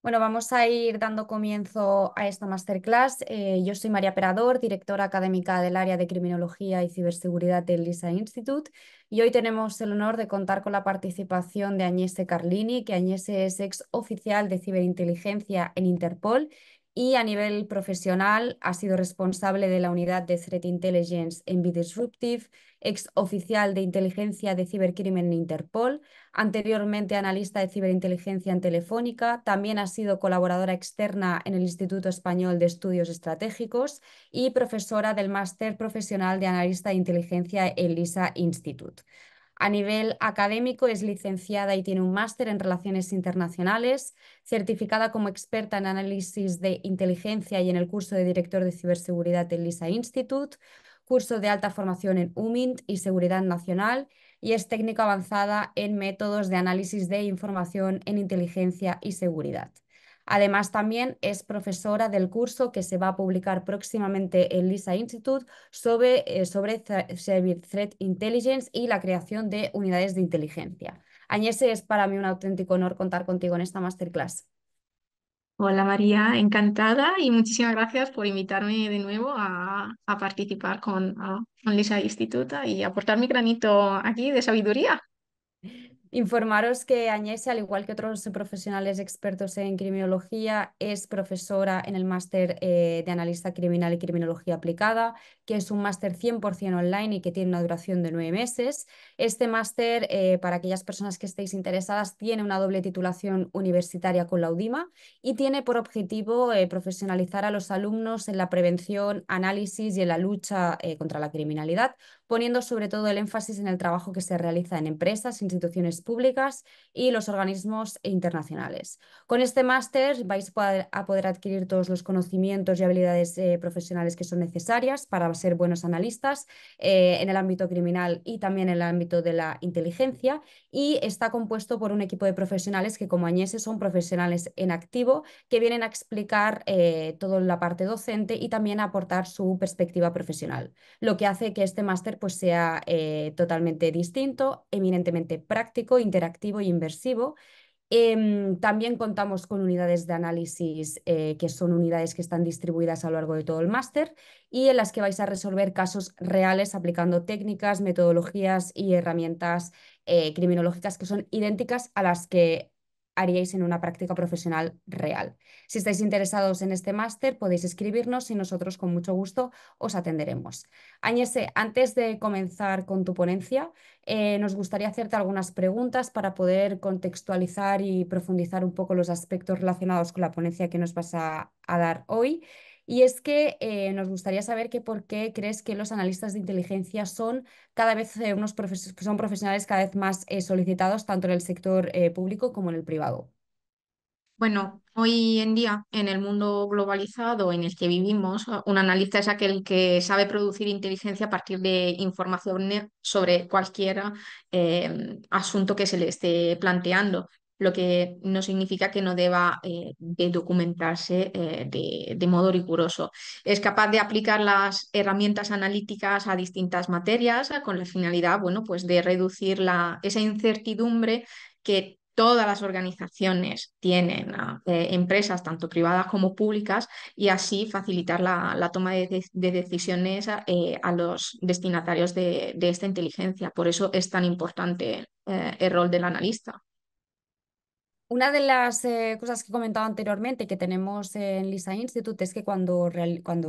Bueno, vamos a ir dando comienzo a esta masterclass. Yo soy María Perador, directora académica del área de Criminología y Ciberseguridad del LISA Institute, y hoy tenemos el honor de contar con la participación de Agnese Carlini, que Agnese es ex oficial de ciberinteligencia en Interpol y a nivel profesional ha sido responsable de la unidad de Threat Intelligence en Disruptive, ex oficial de inteligencia de cibercrimen en Interpol, anteriormente analista de ciberinteligencia en Telefónica, también ha sido colaboradora externa en el Instituto Español de Estudios Estratégicos y profesora del Máster Profesional de Analista de Inteligencia en LISA Institute. A nivel académico es licenciada y tiene un máster en Relaciones Internacionales, certificada como experta en análisis de inteligencia y en el curso de director de ciberseguridad del LISA Institute, curso de alta formación en UMINT y Seguridad Nacional, y es técnica avanzada en métodos de análisis de información en inteligencia y seguridad. Además, también es profesora del curso que se va a publicar próximamente en LISA Institute sobre Cyber Threat Intelligence y la creación de unidades de inteligencia. Agnese, es para mí un auténtico honor contar contigo en esta masterclass. Hola María, encantada y muchísimas gracias por invitarme de nuevo a participar con Lisa Instituta y aportar mi granito aquí de sabiduría. Informaros que Agnese, al igual que otros profesionales expertos en criminología, es profesora en el máster de analista criminal y criminología aplicada, que es un máster 100% online y que tiene una duración de 9 meses. Este máster, para aquellas personas que estéis interesadas, tiene una doble titulación universitaria con la UDIMA y tiene por objetivo profesionalizar a los alumnos en la prevención, análisis y en la lucha contra la criminalidad, poniendo sobre todo el énfasis en el trabajo que se realiza en empresas, instituciones públicas y los organismos internacionales. Con este máster vais a poder adquirir todos los conocimientos y habilidades profesionales que son necesarias para ser buenos analistas en el ámbito criminal y también en el ámbito de la inteligencia, y está compuesto por un equipo de profesionales que, como Agnese, son profesionales en activo que vienen a explicar toda la parte docente y también a aportar su perspectiva profesional, lo que hace que este máster pues, sea totalmente distinto, eminentemente práctico, interactivo e inmersivo. También contamos con unidades de análisis que son unidades que están distribuidas a lo largo de todo el máster y en las que vais a resolver casos reales aplicando técnicas, metodologías y herramientas criminológicas que son idénticas a las que haríais en una práctica profesional real. Si estáis interesados en este máster, podéis escribirnos y nosotros con mucho gusto os atenderemos. Agnese, antes de comenzar con tu ponencia, nos gustaría hacerte algunas preguntas para poder contextualizar y profundizar un poco los aspectos relacionados con la ponencia que nos vas a dar hoy. Y es que nos gustaría saber que por qué crees que los analistas de inteligencia son cada vez son profesionales cada vez más solicitados tanto en el sector público como en el privado. Bueno, hoy en día, en el mundo globalizado en el que vivimos, un analista es aquel que sabe producir inteligencia a partir de información sobre cualquier asunto que se le esté planteando, lo que no significa que no deba de documentarse de modo riguroso. Es capaz de aplicar las herramientas analíticas a distintas materias con la finalidad, bueno, pues de reducir esa incertidumbre que todas las organizaciones tienen empresas, tanto privadas como públicas, y así facilitar la toma de decisiones a los destinatarios de esta inteligencia. Por eso es tan importante el rol del analista. Una de las cosas que he comentado anteriormente que tenemos en LISA Institute es que cuando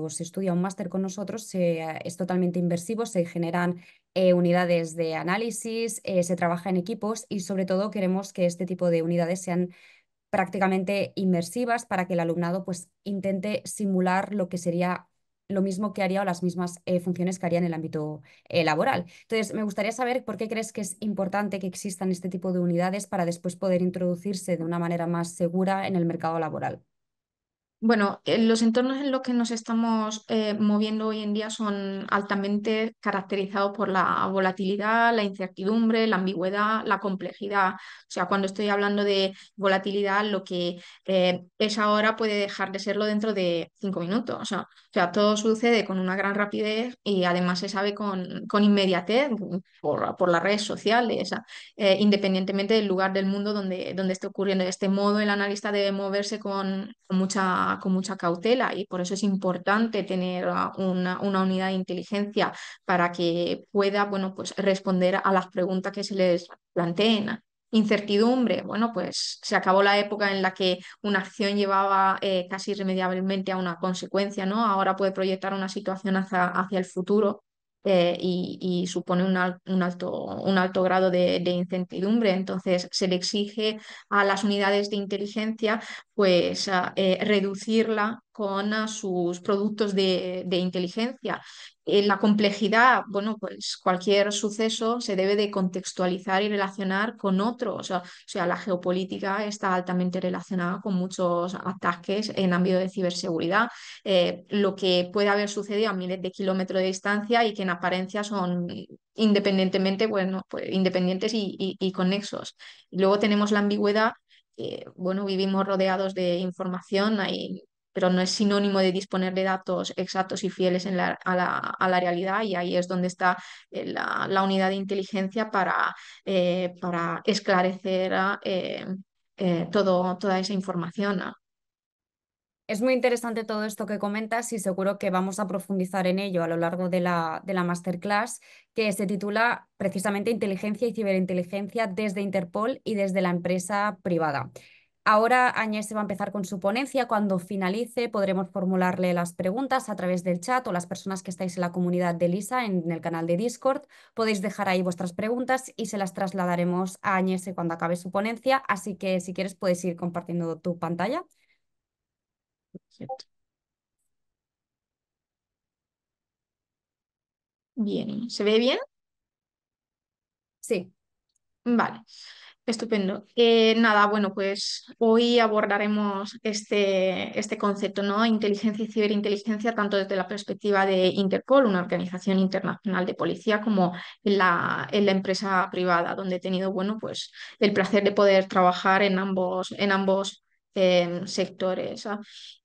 se estudia un máster con nosotros es totalmente inversivo, se generan unidades de análisis, se trabaja en equipos y sobre todo queremos que este tipo de unidades sean prácticamente inmersivas para que el alumnado pues, intente simular lo que sería lo mismo que haría o las mismas funciones que haría en el ámbito laboral. Entonces, me gustaría saber por qué crees que es importante que existan este tipo de unidades para después poder introducirse de una manera más segura en el mercado laboral. Bueno, los entornos en los que nos estamos moviendo hoy en día son altamente caracterizados por la volatilidad, la incertidumbre, la ambigüedad, la complejidad. O sea, cuando estoy hablando de volatilidad, lo que es ahora puede dejar de serlo dentro de 5 minutos. O sea, todo sucede con una gran rapidez y además se sabe con inmediatez por las redes sociales, independientemente del lugar del mundo donde esté ocurriendo. De este modo, el analista debe moverse con mucha cautela y por eso es importante tener una unidad de inteligencia para que pueda, bueno, pues responder a las preguntas que se les planteen. Incertidumbre, bueno, pues se acabó la época en la que una acción llevaba casi irremediablemente a una consecuencia, ¿no? Ahora puede proyectar una situación hacia el futuro y supone un alto grado de incertidumbre. Entonces, se le exige a las unidades de inteligencia pues reducirla con sus productos de inteligencia. La complejidad, bueno, pues cualquier suceso se debe de contextualizar y relacionar con otros. O sea, la geopolítica está altamente relacionada con muchos ataques en ámbito de ciberseguridad. Lo que puede haber sucedido a miles de kilómetros de distancia y que en apariencia son independientemente, bueno, pues independientes y conexos. Luego tenemos la ambigüedad, bueno, vivimos rodeados de información, pero no es sinónimo de disponer de datos exactos y fieles a la realidad, y ahí es donde está la unidad de inteligencia para esclarecer toda esa información. Es muy interesante todo esto que comentas y seguro que vamos a profundizar en ello a lo largo de la masterclass, que se titula precisamente Inteligencia y Ciberinteligencia desde Interpol y desde la empresa privada. Ahora Agnès se va a empezar con su ponencia. Cuando finalice podremos formularle las preguntas a través del chat, o las personas que estáis en la comunidad de Lisa en el canal de Discord podéis dejar ahí vuestras preguntas y se las trasladaremos a Agnès cuando acabe su ponencia. Así que si quieres puedes ir compartiendo tu pantalla. Bien, ¿se ve bien? Sí. Vale, estupendo. Nada, bueno, pues hoy abordaremos este concepto, ¿no? Inteligencia y ciberinteligencia, tanto desde la perspectiva de Interpol, una organización internacional de policía, como en la empresa privada, donde he tenido, bueno, pues el placer de poder trabajar en ambos sectores.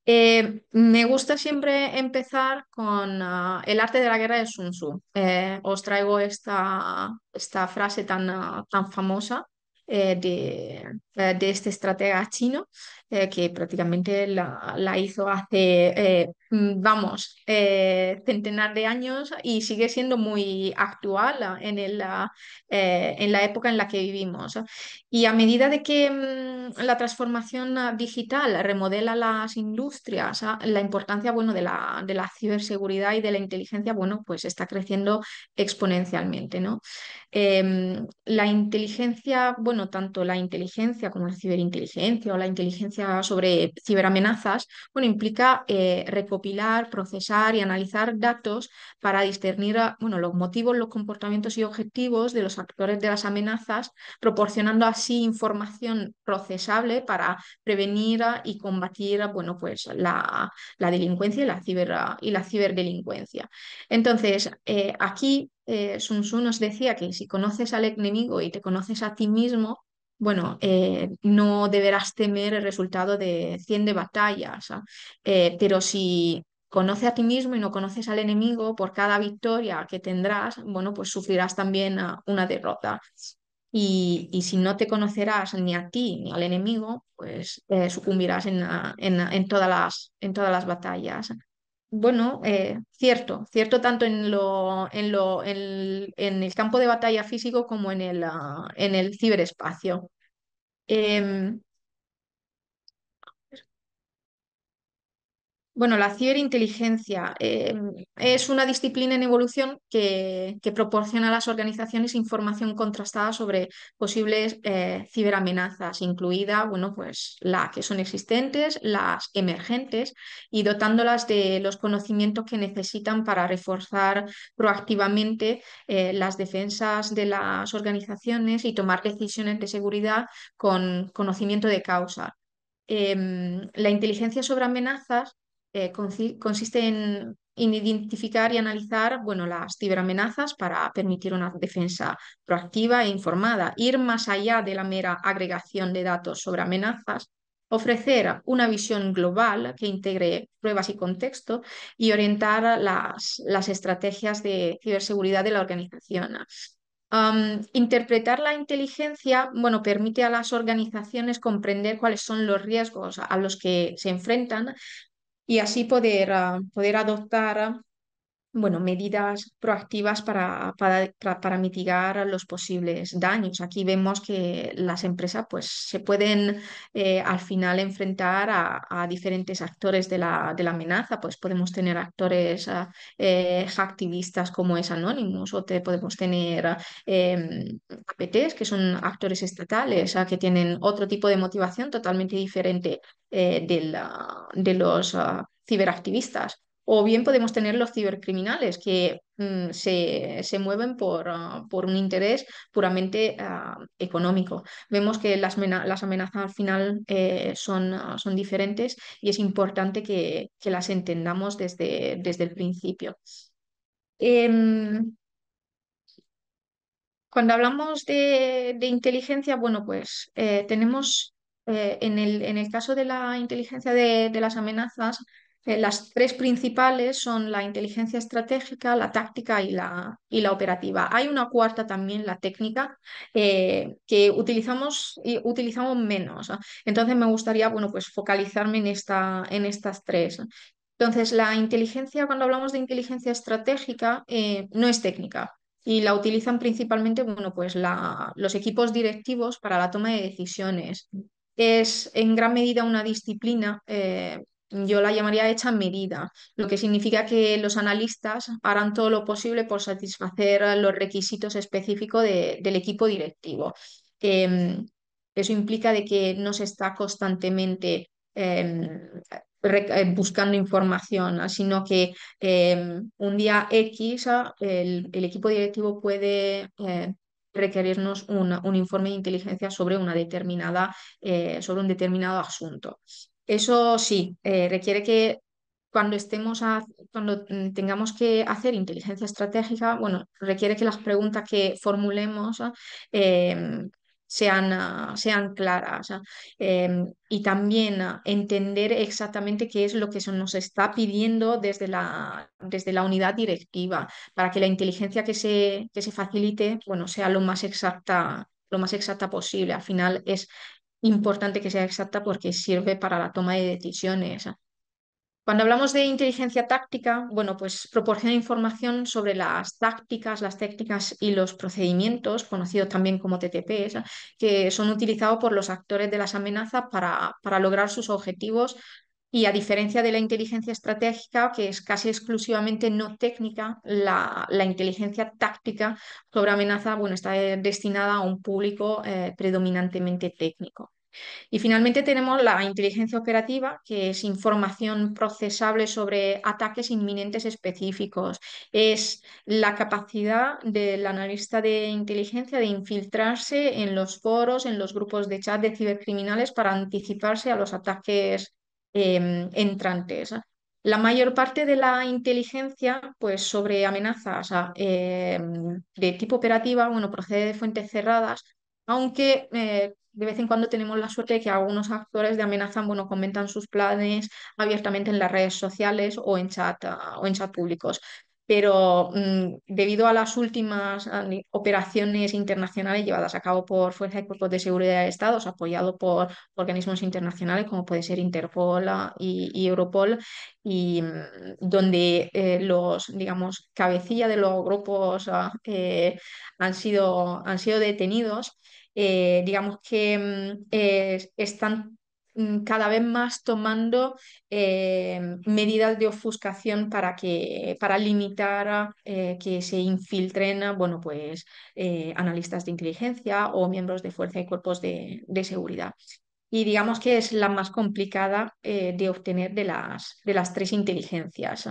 Me gusta siempre empezar con el arte de la guerra de Sun Tzu. Os traigo esta frase tan famosa de este estratega chino, que prácticamente la hizo hace, vamos, centenar de años y sigue siendo muy actual en la época en la que vivimos. Y a medida de que la transformación digital remodela las industrias, la importancia, bueno, de la ciberseguridad y de la inteligencia, bueno, pues está creciendo exponencialmente, ¿no? La inteligencia, bueno, tanto la inteligencia como la ciberinteligencia o la inteligencia sobre ciberamenazas, bueno, implica recopilar, procesar y analizar datos para discernir, bueno, los motivos, los comportamientos y objetivos de los actores de las amenazas, proporcionando así información procesable para prevenir y combatir, bueno, pues la delincuencia y la ciberdelincuencia. Entonces, aquí Sun Tzu nos decía que si conoces al enemigo y te conoces a ti mismo, bueno, no deberás temer el resultado de 100 de batallas, pero si conoces a ti mismo y no conoces al enemigo, por cada victoria que tendrás, bueno, pues sufrirás también una derrota. Y si no te conocerás ni a ti ni al enemigo, pues sucumbirás en todas las batallas. Bueno, cierto tanto en el campo de batalla físico como en el ciberespacio. Em, Bueno, la ciberinteligencia es una disciplina en evolución que proporciona a las organizaciones información contrastada sobre posibles ciberamenazas, incluida, bueno, pues las que son existentes, las emergentes, y dotándolas de los conocimientos que necesitan para reforzar proactivamente las defensas de las organizaciones y tomar decisiones de seguridad con conocimiento de causa. la inteligencia sobre amenazas consiste en identificar y analizar, bueno, las ciberamenazas para permitir una defensa proactiva e informada, ir más allá de la mera agregación de datos sobre amenazas, ofrecer una visión global que integre pruebas y contexto y orientar las estrategias de ciberseguridad de la organización. Interpretar la inteligencia, bueno, permite a las organizaciones comprender cuáles son los riesgos a los que se enfrentan y así poder adoptar bueno, medidas proactivas para mitigar los posibles daños. Aquí vemos que las empresas pues, se pueden al final enfrentar a diferentes actores de la amenaza. Pues podemos tener actores hacktivistas como es Anonymous o podemos tener APTs que son actores estatales que tienen otro tipo de motivación totalmente diferente de los ciberactivistas. O bien podemos tener los cibercriminales que se mueven por un interés puramente económico. Vemos que las amenazas al final son diferentes y es importante que las entendamos desde el principio. Em, Cuando hablamos de inteligencia, bueno, pues tenemos en el caso de la inteligencia de las amenazas, las tres principales son la inteligencia estratégica, la táctica y la operativa. Hay una cuarta también, la técnica, que utilizamos menos, ¿no? Entonces me gustaría, bueno, pues focalizarme en estas tres. Entonces, la inteligencia, cuando hablamos de inteligencia estratégica, no es técnica y la utilizan principalmente, bueno, pues los equipos directivos para la toma de decisiones. Es en gran medida una disciplina, yo la llamaría hecha medida, lo que significa que los analistas harán todo lo posible por satisfacer los requisitos específicos del equipo directivo. Em, Eso implica de que no se está constantemente buscando información, sino que un día X el equipo directivo puede requerirnos un informe de inteligencia sobre sobre un determinado asunto. Eso sí, requiere que cuando tengamos que hacer inteligencia estratégica, bueno, requiere que las preguntas que formulemos eh, sean claras. Y también entender exactamente qué es lo que se nos está pidiendo desde la unidad directiva para que la inteligencia que se facilite, bueno, sea lo más exacta posible. Al final es importante que sea exacta porque sirve para la toma de decisiones. Cuando hablamos de inteligencia táctica, bueno, pues proporciona información sobre las tácticas, las técnicas y los procedimientos, conocidos también como TTPs, que son utilizados por los actores de las amenazas para lograr sus objetivos. Y a diferencia de la inteligencia estratégica, que es casi exclusivamente no técnica, la inteligencia táctica sobre amenaza, bueno, está destinada a un público predominantemente técnico. Y finalmente tenemos la inteligencia operativa, que es información procesable sobre ataques inminentes específicos. Es la capacidad del analista de inteligencia de infiltrarse en los foros, en los grupos de chat de cibercriminales para anticiparse a los ataques entrantes. La mayor parte de la inteligencia, pues sobre amenazas de tipo operativa, bueno, procede de fuentes cerradas, aunque de vez en cuando tenemos la suerte de que algunos actores de amenaza, bueno, comentan sus planes abiertamente en las redes sociales o en chat públicos. Pero debido a las últimas operaciones internacionales llevadas a cabo por fuerzas y cuerpos de seguridad de Estados, apoyados por organismos internacionales como puede ser Interpol y Europol, y donde digamos, cabecilla de los grupos han sido detenidos, digamos que están cada vez más tomando medidas de ofuscación para limitar que se infiltren, bueno, pues analistas de inteligencia o miembros de fuerza y cuerpos de seguridad. Y digamos que es la más complicada de obtener de las tres inteligencias.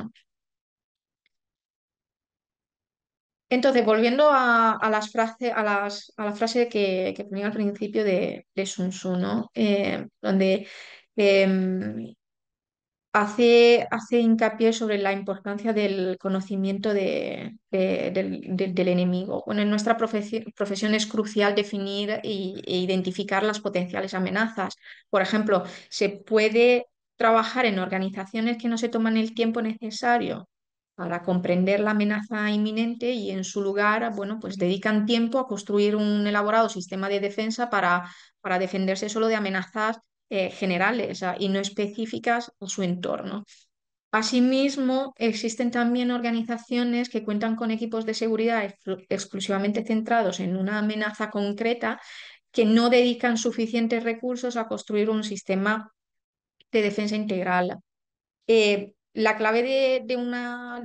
Entonces, volviendo a las a la frase que ponía al principio de Sun Tzu, ¿no? Donde Em, hace hincapié sobre la importancia del conocimiento del enemigo. Bueno, en nuestra profesión es crucial definir e identificar las potenciales amenazas. Por ejemplo, se puede trabajar en organizaciones que no se toman el tiempo necesario para comprender la amenaza inminente y en su lugar, bueno, pues dedican tiempo a construir un elaborado sistema de defensa para defenderse solo de amenazas generales y no específicas a su entorno. Asimismo, existen también organizaciones que cuentan con equipos de seguridad exclusivamente centrados en una amenaza concreta que no dedican suficientes recursos a construir un sistema de defensa integral. La clave de una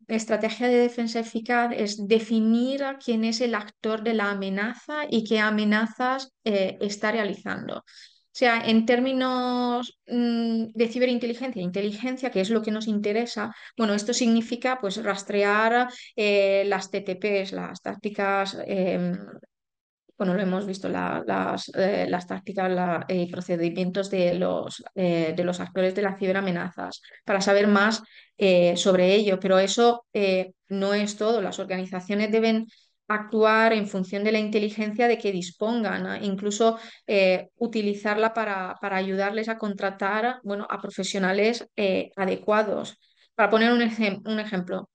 estrategia de defensa eficaz es definir a quién es el actor de la amenaza y qué amenazas está realizando. O sea, en términos de ciberinteligencia e inteligencia, que es lo que nos interesa, bueno, esto significa pues rastrear las TTPs, las tácticas bueno, lo hemos visto, las tácticas y procedimientos de los actores de las ciberamenazas para saber más sobre ello, pero eso no es todo. Las organizaciones deben actuar en función de la inteligencia de que dispongan, ¿no? Incluso utilizarla para ayudarles a contratar, bueno, a profesionales adecuados. Para poner un ejemplo,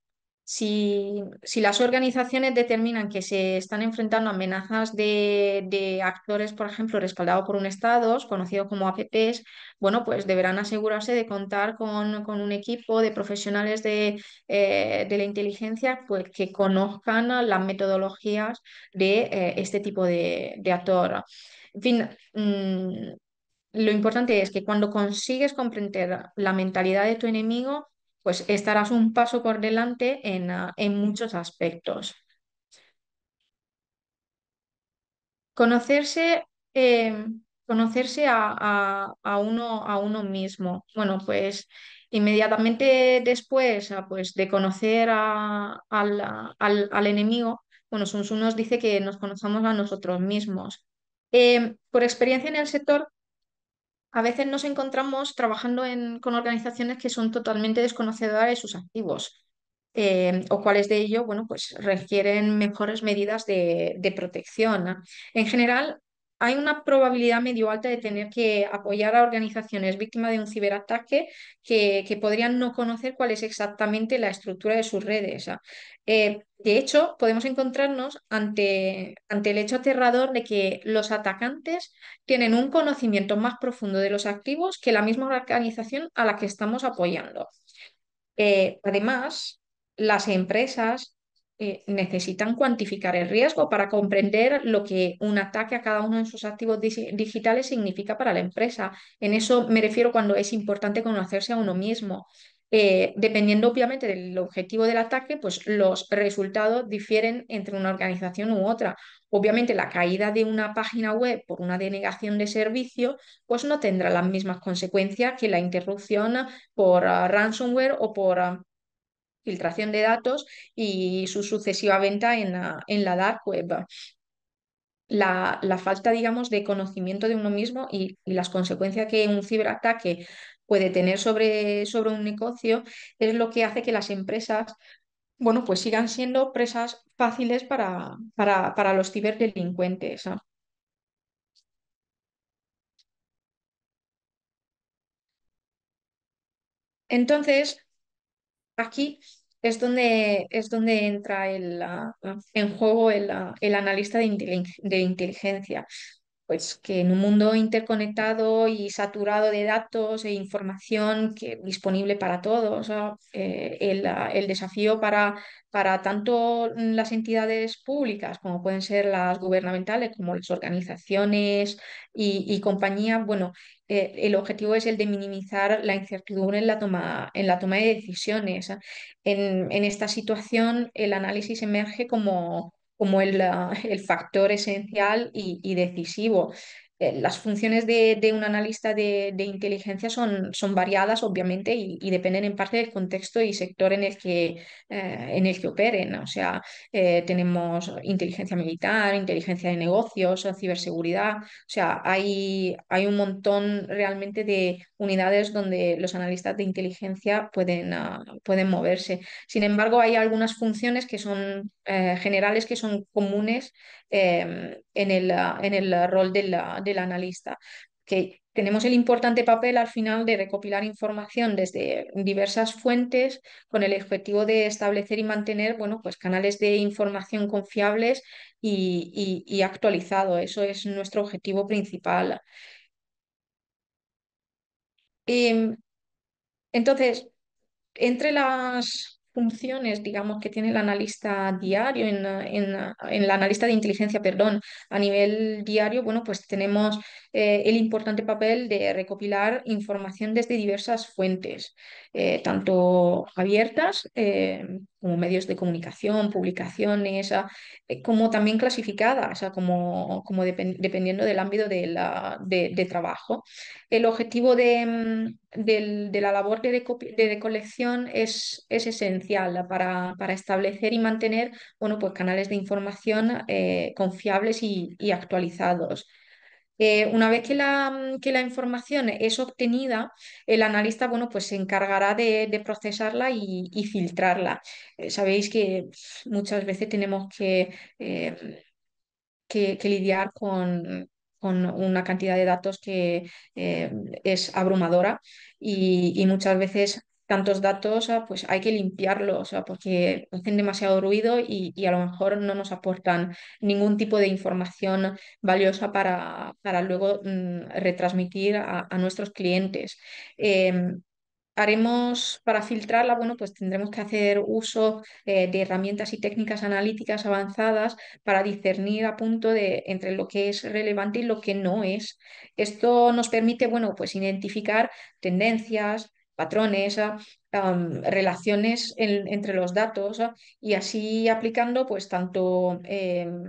si las organizaciones determinan que se están enfrentando a amenazas de actores, por ejemplo, respaldados por un Estado, conocidos como APPs, bueno, pues deberán asegurarse de contar con un equipo de profesionales de la inteligencia pues, que conozcan las metodologías de este tipo de actor. En fin, lo importante es que cuando consigues comprender la mentalidad de tu enemigo, pues estarás un paso por delante en muchos aspectos. Conocerse, eh, conocerse a uno mismo. Bueno, pues inmediatamente después pues, de conocer al enemigo, bueno, Sun Tzu nos dice que nos conozcamos a nosotros mismos. Por experiencia en el sector, a veces nos encontramos trabajando con organizaciones que son totalmente desconocedoras de sus activos, o cuáles de ellos, bueno, pues requieren mejores medidas de protección, ¿no? En general, hay una probabilidad medio alta de tener que apoyar a organizaciones víctimas de un ciberataque que podrían no conocer cuál es exactamente la estructura de sus redes. De hecho, podemos encontrarnos ante el hecho aterrador de que los atacantes tienen un conocimiento más profundo de los activos que la misma organización a la que estamos apoyando. Además, las empresas necesitan cuantificar el riesgo para comprender lo que un ataque a cada uno de sus activos digitales significa para la empresa. En eso me refiero cuando es importante conocerse a uno mismo. Dependiendo obviamente del objetivo del ataque, pues los resultados difieren entre una organización u otra. Obviamente la caída de una página web por una denegación de servicio, pues no tendrá las mismas consecuencias que la interrupción por ransomware o por filtración de datos y su sucesiva venta en la dark web. La falta, digamos, de conocimiento de uno mismo y las consecuencias que un ciberataque puede tener sobre un negocio es lo que hace que las empresas, bueno, pues sigan siendo presas fáciles para los ciberdelincuentes. Entonces, aquí es donde entra en juego el analista de inteligencia. Pues que en un mundo interconectado y saturado de datos e información disponible para todos, ¿no? El desafío para tanto las entidades públicas como pueden ser las gubernamentales, como las organizaciones y compañías, bueno, el objetivo es el de minimizar la incertidumbre en la toma de decisiones. En esta situación, el análisis emerge como el factor esencial y decisivo. las funciones de un analista de inteligencia son variadas, obviamente, y dependen en parte del contexto y sector en el que operen. O sea, tenemos inteligencia militar, inteligencia de negocios, ciberseguridad. O sea, hay un montón realmente de unidades donde los analistas de inteligencia pueden moverse. Sin embargo, hay algunas funciones que son generales, que son comunes en el rol del analista, que tenemos el importante papel al final de recopilar información desde diversas fuentes con el objetivo de establecer y mantener, bueno, pues canales de información confiables y actualizado. Eso es nuestro objetivo principal. Em, entonces, entre las funciones, digamos, que tiene el analista diario, en el analista de inteligencia, perdón, a nivel diario, bueno, pues tenemos el importante papel de recopilar información desde diversas fuentes, tanto abiertas como medios de comunicación, publicaciones, como también clasificadas, como dependiendo del ámbito de trabajo. El objetivo de la labor de recolección es esencial para establecer y mantener, bueno, pues canales de información confiables y actualizados. Una vez que la información es obtenida, el analista, bueno, pues se encargará de procesarla y filtrarla. Sabéis que muchas veces tenemos eh, que lidiar con una cantidad de datos que eh, es abrumadora y muchas veces tantos datos, pues hay que limpiarlos, porque hacen demasiado ruido y a lo mejor no nos aportan ningún tipo de información valiosa para luego retransmitir a nuestros clientes. Em, Haremos para filtrarla, bueno, pues tendremos que hacer uso de herramientas y técnicas analíticas avanzadas para discernir a punto de entre lo que es relevante y lo que no es. Esto nos permite, bueno, pues identificar tendencias, patrones, relaciones entre los datos, y así aplicando, pues, tanto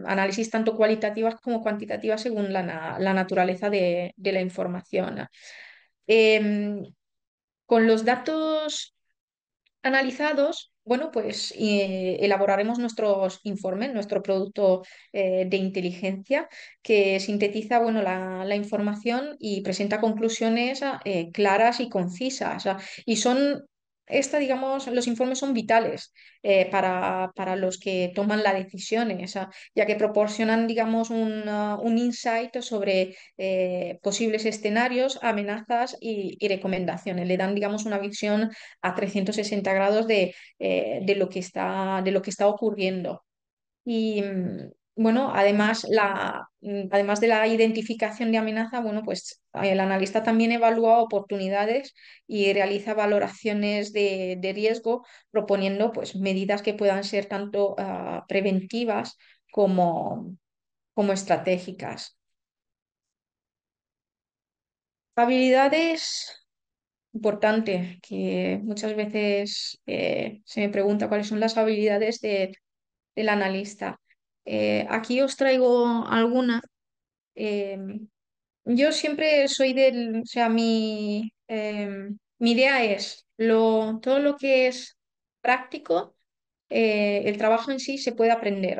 análisis tanto cualitativas como cuantitativas según la naturaleza de la información. Em, con los datos analizados, bueno, pues elaboraremos nuestros informes, nuestro producto de inteligencia que sintetiza, bueno, la información y presenta conclusiones claras y concisas. Y digamos, los informes son vitales para los que toman la decisión, ya que proporcionan, digamos, un insight sobre posibles escenarios, amenazas y recomendaciones. Le dan, digamos, una visión a 360 grados de lo que está ocurriendo. Y bueno, además de la identificación de amenaza, bueno, pues el analista también evalúa oportunidades y realiza valoraciones de riesgo, proponiendo pues medidas que puedan ser tanto preventivas como, como estratégicas. Habilidades importantes que muchas veces se me pregunta cuáles son las habilidades del analista. Aquí os traigo alguna. Eh, yo siempre soy o sea, mi idea es todo lo que es práctico, el trabajo en sí se puede aprender.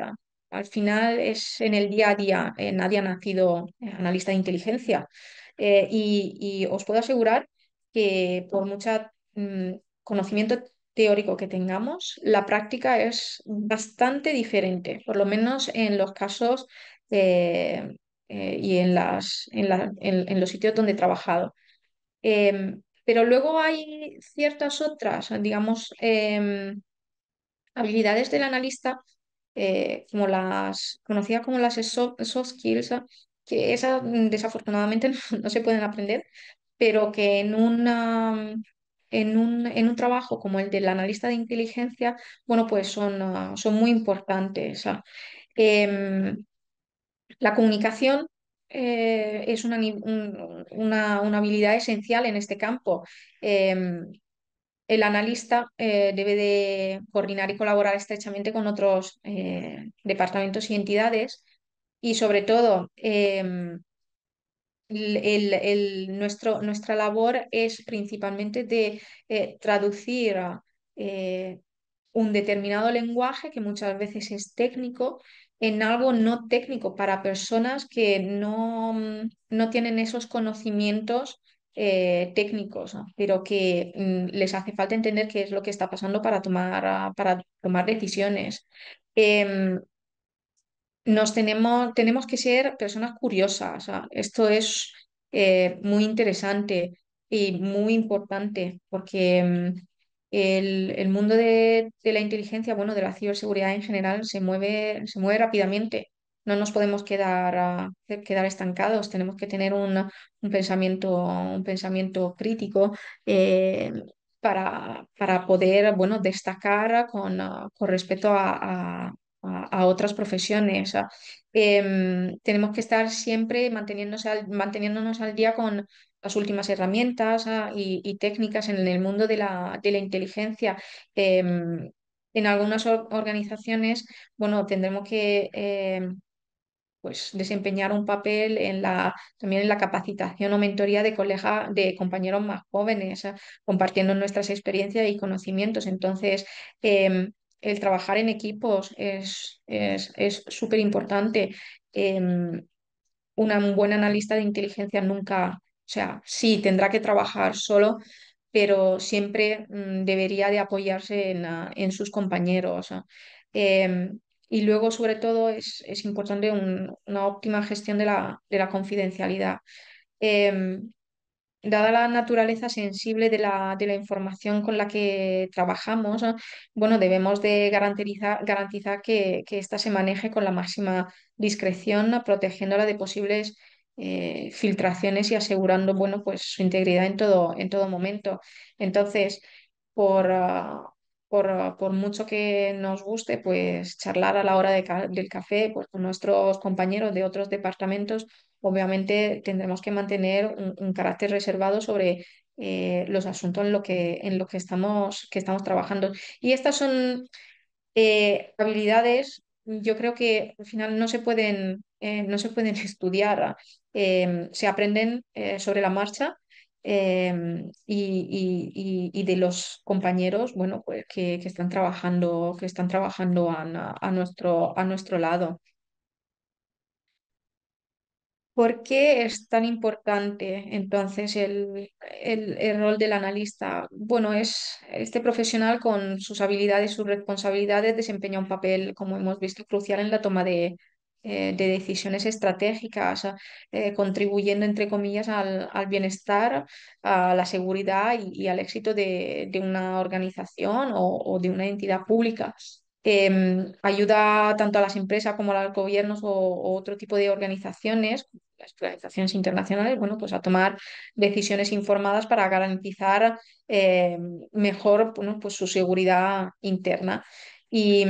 Al final es en el día a día. Nadie ha nacido analista de inteligencia. Y os puedo asegurar que por mucho conocimiento teórico que tengamos, la práctica es bastante diferente, por lo menos en los casos y en los sitios donde he trabajado. Pero luego hay ciertas otras, digamos, habilidades del analista, como conocía como las soft skills, que esas desafortunadamente no se pueden aprender, pero que en un trabajo como el del analista de inteligencia, bueno, pues son muy importantes. Em, la comunicación es una habilidad esencial en este campo. Em, el analista debe de coordinar y colaborar estrechamente con otros departamentos y entidades y sobre todo nuestra labor es principalmente de traducir eh, un determinado lenguaje que muchas veces es técnico en algo no técnico para personas que no tienen esos conocimientos técnicos, ¿no? Pero que les hace falta entender qué es lo que está pasando para tomar decisiones. Em, tenemos que ser personas curiosas. O sea, esto es muy interesante y muy importante porque el mundo de la inteligencia, bueno, de la ciberseguridad en general, se mueve rápidamente. No nos podemos quedar estancados. Tenemos que tener un pensamiento crítico eh, para poder, bueno, destacar con respecto a otras profesiones. Tenemos que estar siempre manteniéndonos al día con las últimas herramientas y técnicas en el mundo de la inteligencia. En algunas organizaciones, bueno, tendremos que pues desempeñar un papel también en la capacitación o mentoría de compañeros más jóvenes, compartiendo nuestras experiencias y conocimientos. Entonces, em, el trabajar en equipos es súper importante. Un buen analista de inteligencia nunca, o sea, sí, tendrá que trabajar solo, pero siempre debería de apoyarse en sus compañeros. Em, y luego, sobre todo, es importante una óptima gestión de la confidencialidad. Em, Dada la naturaleza sensible de la información con la que trabajamos, ¿no? Bueno, debemos de garantizar que ésta se maneje con la máxima discreción, ¿no? Protegiéndola de posibles filtraciones y asegurando, bueno, pues su integridad en todo momento. Entonces, por, ah, por mucho que nos guste, pues charlar a la hora del café, pues con nuestros compañeros de otros departamentos, obviamente tendremos que mantener un carácter reservado sobre los asuntos en lo que estamos trabajando. Y estas son habilidades, yo creo que al final no se pueden estudiar, se aprenden sobre la marcha. Y de los compañeros, bueno, pues que están trabajando a nuestro lado. ¿Por qué es tan importante entonces el rol del analista? Bueno, es este profesional con sus habilidades, sus responsabilidades, desempeña un papel, como hemos visto, crucial en la toma de decisiones estratégicas, contribuyendo, entre comillas, al bienestar, a la seguridad y al éxito de una organización o de una entidad pública. Ayuda tanto a las empresas como a los gobiernos o otro tipo de organizaciones, las organizaciones internacionales, bueno, pues a tomar decisiones informadas para garantizar eh, mejor, bueno, pues su seguridad interna. Y,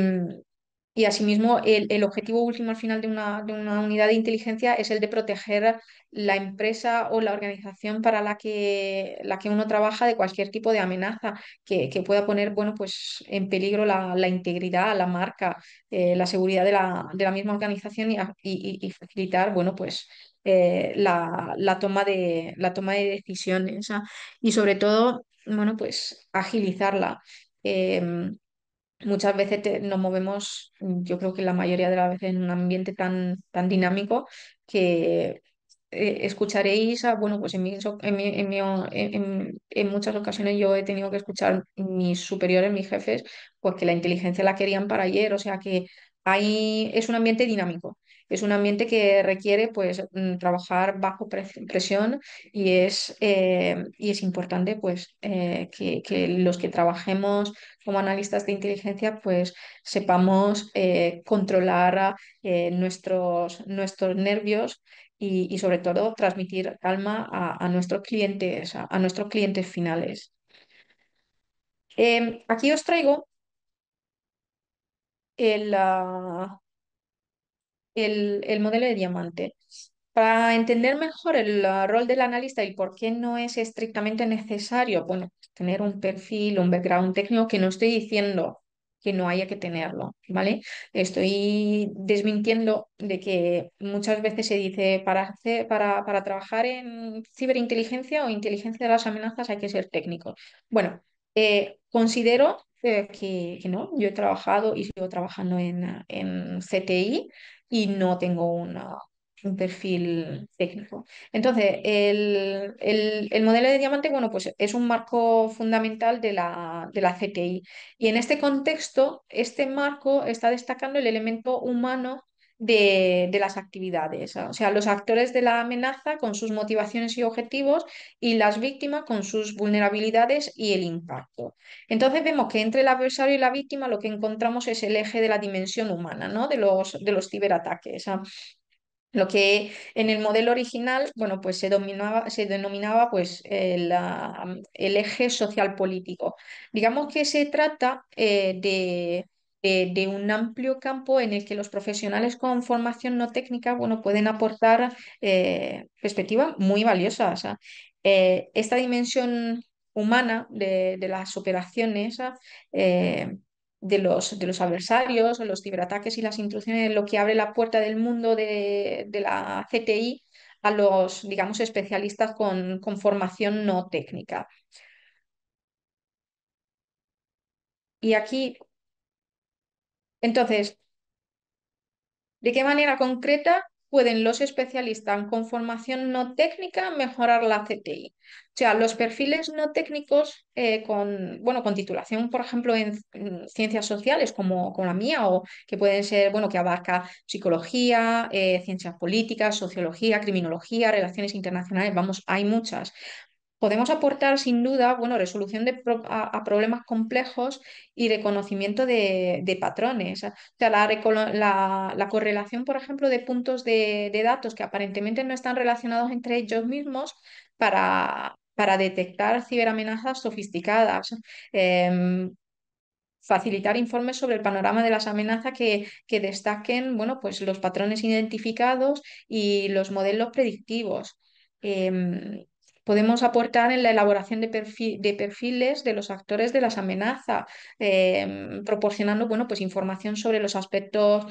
y asimismo, el objetivo último al final de una unidad de inteligencia es el de proteger la empresa o la organización para la que uno trabaja de cualquier tipo de amenaza que pueda poner, bueno, pues en peligro la integridad, la marca, la seguridad de la misma organización y facilitar, bueno, pues la toma de decisiones, y sobre todo, bueno, pues agilizarla. Em, Muchas veces nos movemos, yo creo que la mayoría de las veces en un ambiente tan dinámico que escucharéis, bueno, pues en muchas ocasiones yo he tenido que escuchar mis superiores, mis jefes, pues que la inteligencia la querían para ayer, o sea que es un ambiente dinámico. Es un ambiente que requiere pues trabajar bajo presión y es importante pues que los que trabajemos como analistas de inteligencia, pues sepamos controlar nuestros nervios y sobre todo transmitir calma a nuestros clientes, a nuestros clientes finales. Aquí os traigo el, ah, el modelo de diamante. Para entender mejor el rol del analista y por qué no es estrictamente necesario, bueno, tener un perfil, un background técnico, que no estoy diciendo que no haya que tenerlo, ¿vale? Estoy desmintiendo de que muchas veces se dice para trabajar en ciberinteligencia o inteligencia de las amenazas hay que ser técnico. Bueno, considero que no, yo he trabajado y sigo trabajando en CTI y no tengo un perfil técnico. Entonces, el modelo de diamante, bueno, pues es un marco fundamental de la CTI. Y en este contexto, este marco está destacando el elemento humano de las actividades, ¿ah? O sea, los actores de la amenaza con sus motivaciones y objetivos y las víctimas con sus vulnerabilidades y el impacto. Entonces vemos que entre el adversario y la víctima lo que encontramos es el eje de la dimensión humana, ¿no? De los ciberataques, ¿ah? Lo que en el modelo original, bueno, pues se denominaba pues el eje social político. Digamos que se trata de un amplio campo en el que los profesionales con formación no técnica, bueno, pueden aportar perspectivas muy valiosas. ¿Ah? Esta dimensión humana de las operaciones, ¿ah? eh, de los adversarios, los ciberataques y las intrusiones, lo que abre la puerta del mundo de la CTI a los, digamos, especialistas con formación no técnica. Y aquí, entonces, ¿de qué manera concreta pueden los especialistas con formación no técnica mejorar la CTI? O sea, los perfiles no técnicos bueno, con titulación, por ejemplo, en ciencias sociales como la mía, o que pueden ser, bueno, que abarca psicología, ciencias políticas, sociología, criminología, relaciones internacionales, vamos, hay muchas. Podemos aportar sin duda, bueno, resolución a problemas complejos y reconocimiento de patrones. O sea, la correlación, por ejemplo, de puntos de datos que aparentemente no están relacionados entre ellos mismos para detectar ciberamenazas sofisticadas. Em, Facilitar informes sobre el panorama de las amenazas que destaquen, bueno, pues los patrones identificados y los modelos predictivos. Em, Podemos aportar en la elaboración de perfiles de los actores de las amenazas, proporcionando, bueno, pues información sobre los aspectos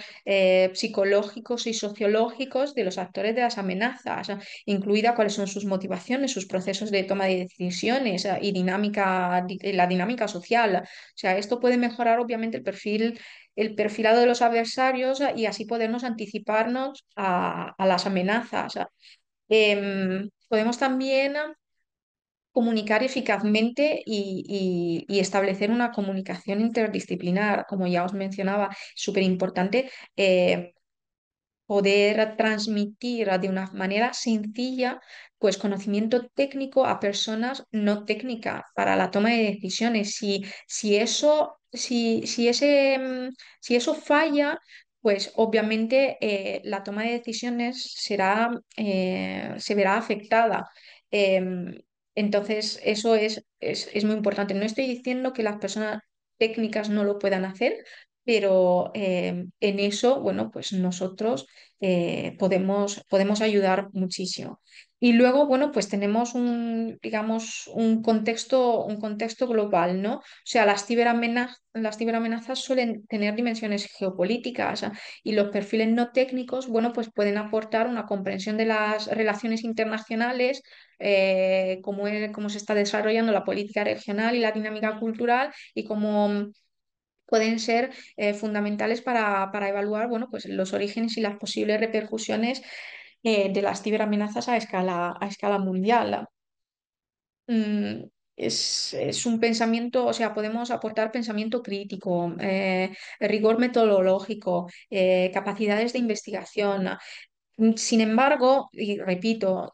psicológicos y sociológicos de los actores de las amenazas, incluida cuáles son sus motivaciones, sus procesos de toma de decisiones y la dinámica social. O sea, esto puede mejorar obviamente el perfilado de los adversarios, y así podernos anticiparnos a las amenazas. Podemos también comunicar eficazmente y establecer una comunicación interdisciplinar, como ya os mencionaba, súper importante. Poder transmitir de una manera sencilla, pues conocimiento técnico a personas no técnicas para la toma de decisiones. Si eso falla, pues obviamente la toma de decisiones se verá afectada. Em, entonces, eso es muy importante. No estoy diciendo que las personas técnicas no lo puedan hacer, pero en eso, bueno, pues nosotros podemos ayudar muchísimo. Y luego, bueno, pues tenemos digamos, un contexto global, ¿no? O sea, las ciberamenazas suelen tener dimensiones geopolíticas, y los perfiles no técnicos, bueno, pues pueden aportar una comprensión de las relaciones internacionales, cómo se está desarrollando la política regional y la dinámica cultural, y cómo pueden ser fundamentales para evaluar, bueno, pues los orígenes y las posibles repercusiones de las ciberamenazas a escala mundial. Mm, es un pensamiento, o sea, podemos aportar pensamiento crítico, rigor metodológico, capacidades de investigación. Sin embargo, y repito,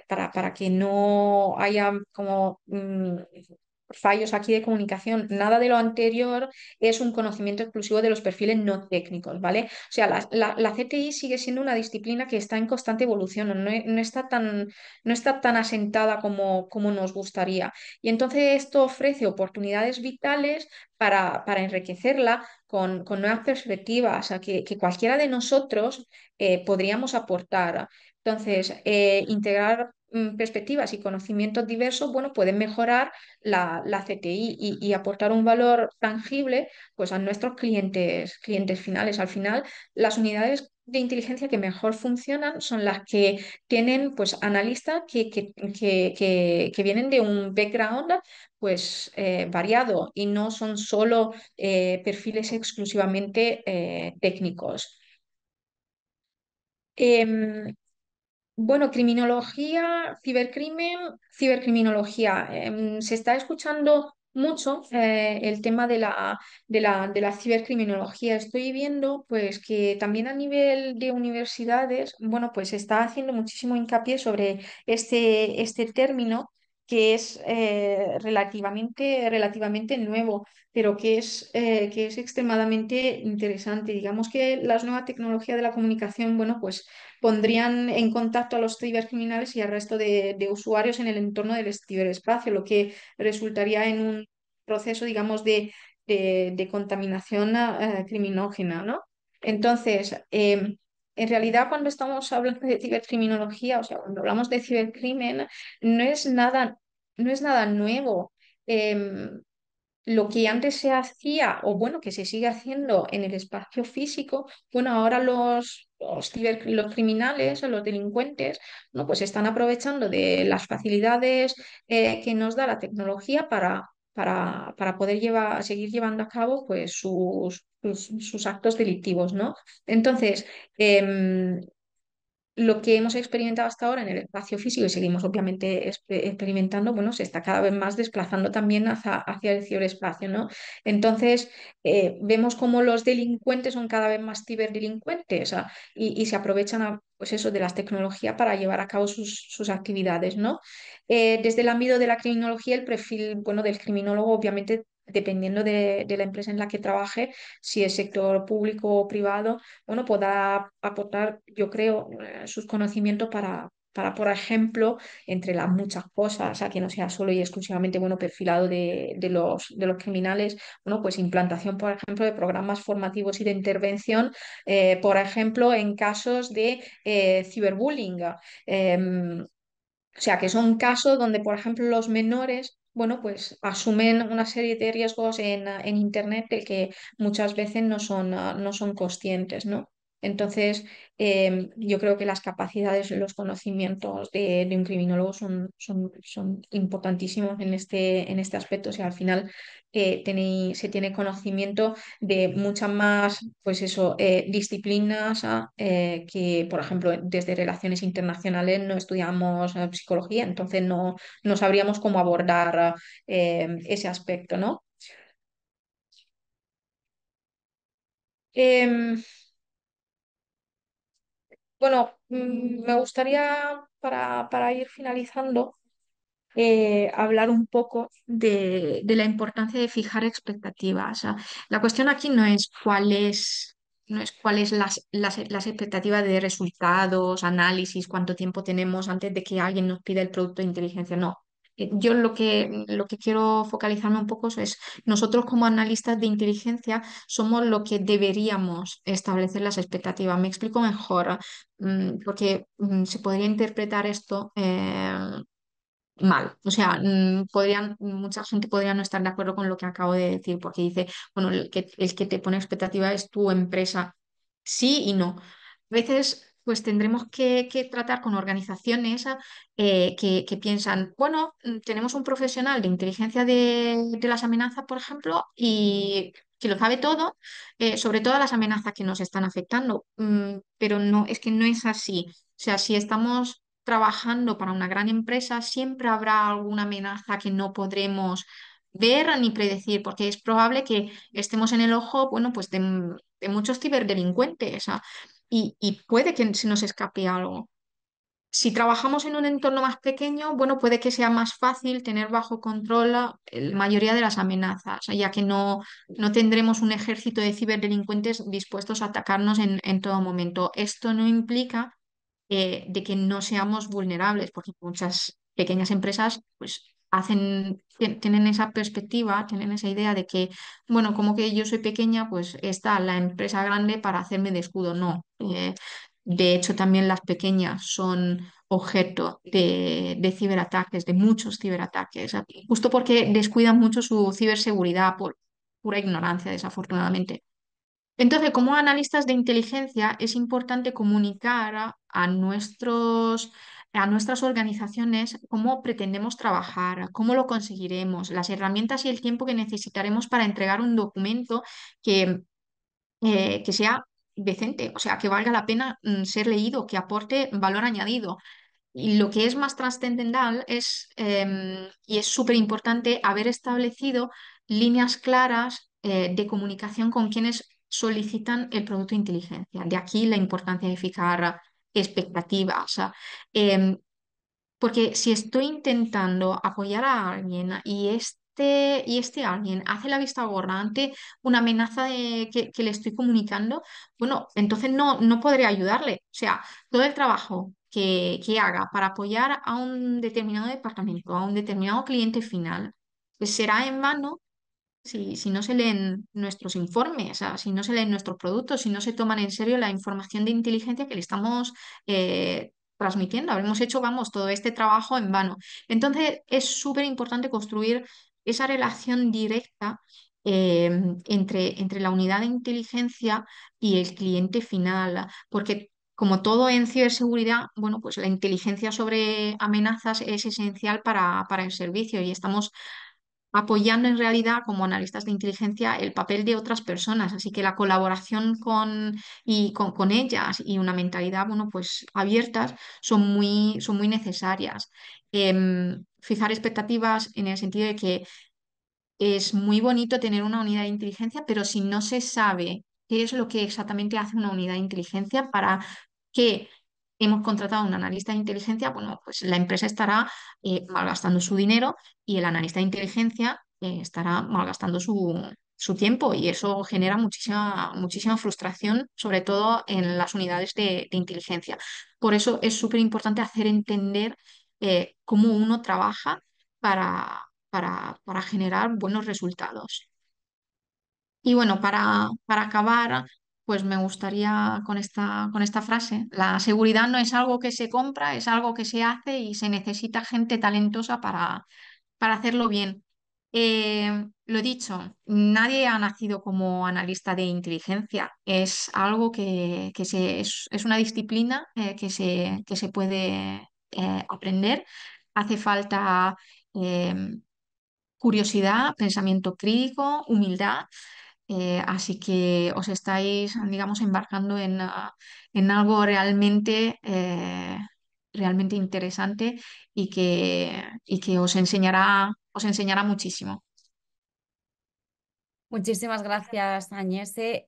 para que no haya como fallos aquí de comunicación, nada de lo anterior es un conocimiento exclusivo de los perfiles no técnicos, ¿vale? O sea, la CTI sigue siendo una disciplina que está en constante evolución, no está tan asentada como nos gustaría. Y entonces esto ofrece oportunidades vitales para enriquecerla con nuevas perspectivas, a que cualquiera de nosotros podríamos aportar. Entonces, integrar perspectivas y conocimientos diversos, bueno, pueden mejorar la CTI y aportar un valor tangible pues, a nuestros clientes finales. Al final, las unidades de inteligencia que mejor funcionan son las que tienen pues, analistas que vienen de un background pues, variado y no son solo perfiles exclusivamente técnicos. Em, bueno, criminología, cibercrimen, cibercriminología. Se está escuchando mucho el tema de la cibercriminología. Estoy viendo pues que también a nivel de universidades, bueno, pues se está haciendo muchísimo hincapié sobre este término que es relativamente nuevo, pero que es extremadamente interesante. Digamos que las nuevas tecnologías de la comunicación, bueno, pues pondrían en contacto a los cibercriminales y al resto de usuarios en el entorno del ciberespacio, lo que resultaría en un proceso, digamos, de contaminación criminógena, ¿no? Entonces, en realidad, cuando estamos hablando de cibercriminología, o sea, cuando hablamos de cibercrimen, no es nada, no es nada nuevo. Em, lo que antes se hacía, o bueno, que se sigue haciendo en el espacio físico, bueno, ahora los criminales o los delincuentes, ¿no? Pues están aprovechando de las facilidades que nos da la tecnología para poder seguir llevando a cabo pues, sus actos delictivos, ¿no? Entonces, em, lo que hemos experimentado hasta ahora en el espacio físico y seguimos obviamente experimentando, bueno, se está cada vez más desplazando también hacia el ciberespacio, ¿no? Entonces, vemos como los delincuentes son cada vez más ciberdelincuentes, y se aprovechan pues eso, de las tecnologías para llevar a cabo sus actividades, ¿no? Desde el ámbito de la criminología, el perfil, bueno, del criminólogo, obviamente, dependiendo de la empresa en la que trabaje, si es sector público o privado, bueno, pueda aportar, yo creo, sus conocimientos por ejemplo, entre las muchas cosas, o sea, que no sea solo y exclusivamente, bueno, perfilado de los criminales, bueno, pues implantación, por ejemplo, de programas formativos y de intervención, por ejemplo, en casos de ciberbullying. Em, o sea, que son casos donde, por ejemplo, los menores, bueno, pues asumen una serie de riesgos en Internet del que muchas veces no son conscientes, ¿no? Entonces, yo creo que las capacidades y los conocimientos de un criminólogo son importantísimos en este aspecto. O sea, al final se tiene conocimiento de muchas más, pues eso, disciplinas que, por ejemplo, desde relaciones internacionales no estudiamos psicología, entonces no sabríamos cómo abordar ese aspecto, ¿no? Em, bueno, me gustaría para ir finalizando hablar un poco de la importancia de fijar expectativas. O sea, la cuestión aquí no es cuál es las expectativas de resultados, análisis, cuánto tiempo tenemos antes de que alguien nos pida el producto de inteligencia. No. Yo lo que quiero focalizarme un poco es nosotros como analistas de inteligencia somos lo que deberíamos establecer las expectativas. Me explico mejor, porque se podría interpretar esto mal. O sea, mucha gente podría no estar de acuerdo con lo que acabo de decir, porque dice, bueno, el que te pone expectativa es tu empresa. Sí y no. A veces, pues tendremos que tratar con organizaciones que piensan, bueno, tenemos un profesional de inteligencia de las amenazas, por ejemplo, y que lo sabe todo, sobre todas las amenazas que nos están afectando. Pero no, es que no es así. O sea, si estamos trabajando para una gran empresa, siempre habrá alguna amenaza que no podremos ver ni predecir, porque es probable que estemos en el ojo, bueno, pues de muchos ciberdelincuentes, y puede que se nos escape algo. Si trabajamos en un entorno más pequeño, bueno, puede que sea más fácil tener bajo control la mayoría de las amenazas, ya que no tendremos un ejército de ciberdelincuentes dispuestos a atacarnos en todo momento. Esto no implica de que no seamos vulnerables, porque muchas pequeñas empresas pues tienen esa perspectiva, tienen esa idea de que, bueno, como que yo soy pequeña, pues está la empresa grande para hacerme de escudo. No. De hecho, también las pequeñas son objeto de ciberataques, de muchos ciberataques, justo porque descuidan mucho su ciberseguridad por pura ignorancia, desafortunadamente. Entonces, como analistas de inteligencia, es importante comunicar a nuestras organizaciones cómo pretendemos trabajar, cómo lo conseguiremos, las herramientas y el tiempo que necesitaremos para entregar un documento que, que sea decente, o sea, que valga la pena ser leído, que aporte valor añadido. Y lo que es más trascendental es, y es súper importante, haber establecido líneas claras de comunicación con quienes solicitan el producto de inteligencia. De aquí la importancia de fijar expectativas. Em, Porque si estoy intentando apoyar a alguien y este alguien hace la vista gorda ante una amenaza que le estoy comunicando, bueno, entonces no podré ayudarle. O sea, todo el trabajo que haga para apoyar a un determinado departamento, a un determinado cliente final, pues será en vano si no se leen nuestros informes, o sea, si no se leen nuestros productos, si no se toman en serio la información de inteligencia que le estamos transmitiendo, habremos hecho, vamos, todo este trabajo en vano. Entonces, es súper importante construir esa relación directa entre la unidad de inteligencia y el cliente final, porque como todo en ciberseguridad, bueno, pues la inteligencia sobre amenazas es esencial para el servicio y estamos apoyando en realidad como analistas de inteligencia el papel de otras personas. Así que la colaboración con ellas y una mentalidad, bueno, pues abiertas son muy necesarias. Fijar expectativas en el sentido de que es muy bonito tener una unidad de inteligencia, pero si no se sabe qué es lo que exactamente hace una unidad de inteligencia, para qué hemos contratado a un analista de inteligencia, bueno, pues la empresa estará malgastando su dinero y el analista de inteligencia estará malgastando su tiempo y eso genera muchísima frustración, sobre todo en las unidades de inteligencia. Por eso es súper importante hacer entender cómo uno trabaja para generar buenos resultados. Y bueno, para acabar, pues me gustaría con esta frase, la seguridad no es algo que se compra, es algo que se hace y se necesita gente talentosa para hacerlo bien. Lo dicho, nadie ha nacido como analista de inteligencia. Es algo es una disciplina que se puede aprender. Hace falta curiosidad, pensamiento crítico, humildad. Así que os estáis, digamos, embarcando en algo realmente interesante y que os enseñará muchísimo. Muchísimas gracias, Añese.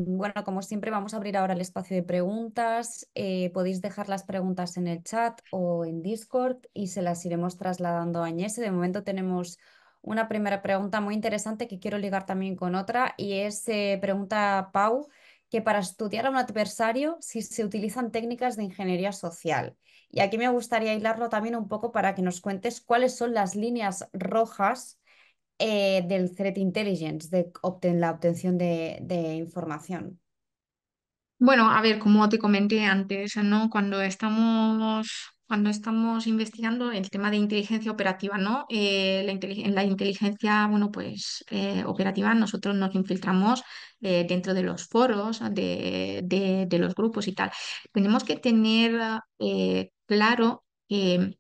Bueno, como siempre, vamos a abrir ahora el espacio de preguntas. Podéis dejar las preguntas en el chat o en Discord y se las iremos trasladando a Añese. De momento tenemos una primera pregunta muy interesante que quiero ligar también con otra y es, pregunta Pau, que para estudiar a un adversario si se utilizan técnicas de ingeniería social. Y aquí me gustaría hilarlo también un poco para que nos cuentes cuáles son las líneas rojas del threat intelligence, de la obtención de información. Bueno, a ver, como te comenté antes, ¿no? Cuando estamos investigando el tema de inteligencia operativa, ¿no? En la inteligencia, bueno, pues operativa, nosotros nos infiltramos dentro de los foros, de los grupos y tal. Tenemos que tener claro que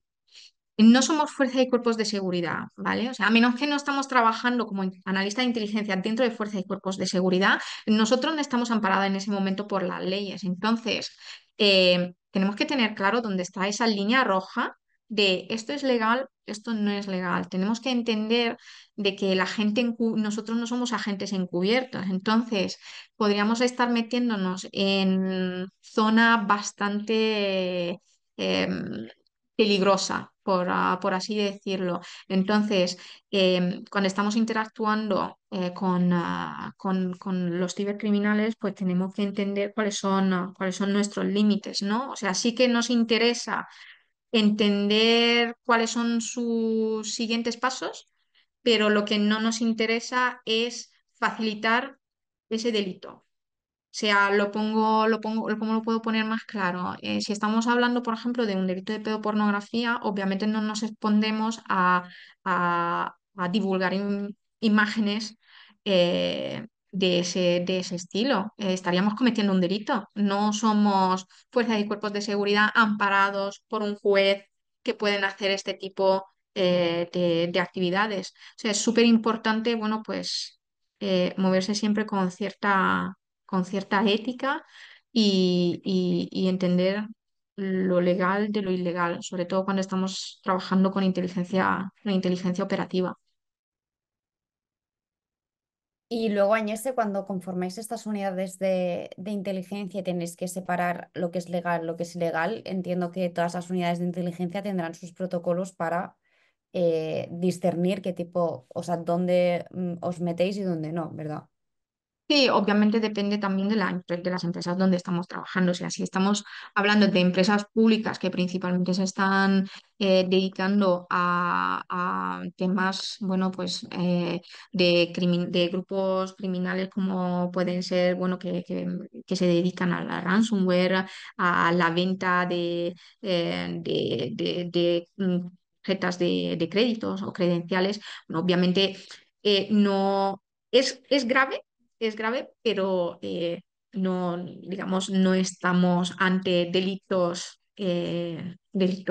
no somos fuerza y cuerpos de seguridad, ¿vale? O sea, a menos que no estamos trabajando como analista de inteligencia dentro de fuerza y cuerpos de seguridad, nosotros no estamos amparados en ese momento por las leyes. Entonces, tenemos que tener claro dónde está esa línea roja de esto es legal, esto no es legal. Tenemos que entender de que nosotros no somos agentes encubiertos. Entonces, podríamos estar metiéndonos en zona bastante peligrosa, por así decirlo. Entonces, cuando estamos interactuando con los cibercriminales, pues tenemos que entender cuáles son nuestros límites, ¿no? O sea, sí que nos interesa entender cuáles son sus siguientes pasos, pero lo que no nos interesa es facilitar ese delito. sea, ¿cómo lo puedo poner más claro? Si estamos hablando, por ejemplo, de un delito de pedopornografía, obviamente no nos expondemos a divulgar imágenes de ese estilo. Estaríamos cometiendo un delito. No somos fuerzas y cuerpos de seguridad amparados por un juez que pueden hacer este tipo de actividades. O sea, es súper importante, bueno, pues moverse siempre con cierta ética y entender lo legal de lo ilegal, sobre todo cuando estamos trabajando con inteligencia operativa. Y luego, Añese, cuando conformáis estas unidades de inteligencia y tenéis que separar lo que es legal, lo que es ilegal, entiendo que todas las unidades de inteligencia tendrán sus protocolos para discernir qué tipo, o sea, dónde os metéis y dónde no, ¿verdad? Sí, obviamente depende también de de las empresas donde estamos trabajando. O sea, si estamos hablando de empresas públicas que principalmente se están dedicando a temas, bueno, pues de grupos criminales como pueden ser, bueno, que se dedican a la ransomware, a la venta de tarjetas de créditos o credenciales, bueno, obviamente no es grave, pero no, digamos, no estamos ante delitos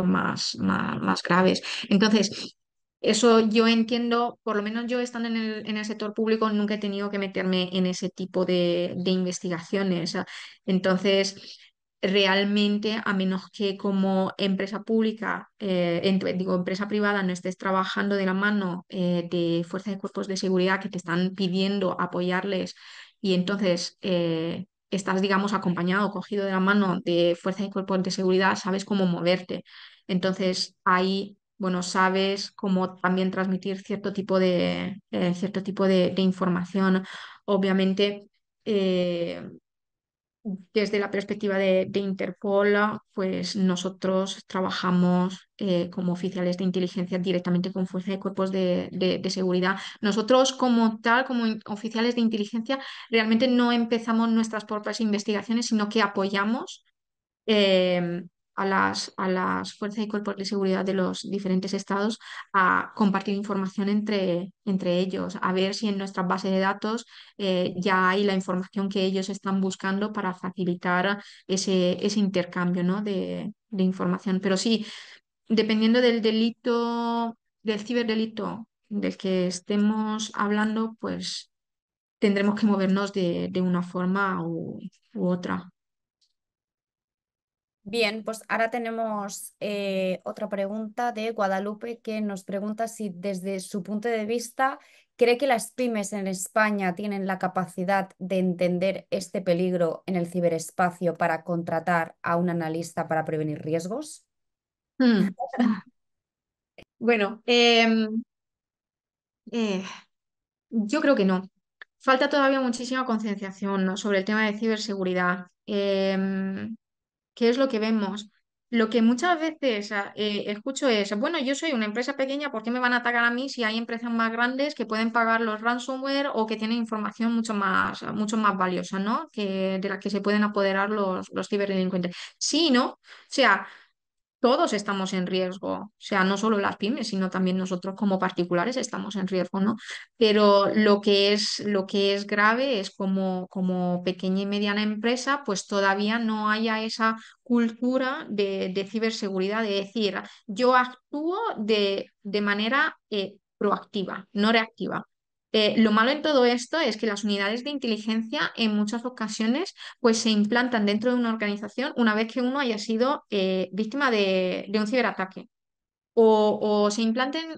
más graves. Entonces, eso yo entiendo, por lo menos yo estando en el sector público, nunca he tenido que meterme en ese tipo de investigaciones. Entonces, realmente, a menos que como empresa pública, digo, empresa privada, no estés trabajando de la mano de fuerzas y cuerpos de seguridad que te están pidiendo apoyarles y entonces estás, digamos, acompañado, cogido de la mano de fuerzas y cuerpos de seguridad, sabes cómo moverte. Entonces ahí, bueno, sabes cómo también transmitir cierto tipo de información. Obviamente, eh, desde la perspectiva de Interpol, pues nosotros trabajamos como oficiales de inteligencia directamente con fuerzas y cuerpos de seguridad. Nosotros como tal, como oficiales de inteligencia, realmente no empezamos nuestras propias investigaciones, sino que apoyamos eh, a las fuerzas y cuerpos de seguridad de los diferentes estados a compartir información entre ellos, a ver si en nuestras bases de datos ya hay la información que ellos están buscando para facilitar ese intercambio, ¿no? de información. Pero sí, dependiendo del delito, del ciberdelito del que estemos hablando, pues tendremos que movernos de una forma u otra. Bien, pues ahora tenemos otra pregunta de Guadalupe que nos pregunta si desde su punto de vista cree que las pymes en España tienen la capacidad de entender este peligro en el ciberespacio para contratar a un analista para prevenir riesgos. Hmm. Bueno, eh, yo creo que no. Falta todavía muchísima concienciación, ¿no? Sobre el tema de ciberseguridad. ¿Qué es lo que vemos? Lo que muchas veces escucho es, bueno, yo soy una empresa pequeña, ¿por qué me van a atacar a mí si hay empresas más grandes que pueden pagar los ransomware o que tienen información mucho más valiosa, ¿no? De la que se pueden apoderar los ciberdelincuentes? Sí, ¿no? O sea, todos estamos en riesgo, o sea, no solo las pymes, sino también nosotros como particulares estamos en riesgo, ¿no? Pero lo que es grave es como pequeña y mediana empresa, pues todavía no haya esa cultura de ciberseguridad, de decir, yo actúo de manera proactiva, no reactiva. Lo malo en todo esto es que las unidades de inteligencia en muchas ocasiones pues se implantan dentro de una organización una vez que uno haya sido víctima de un ciberataque. O se implanten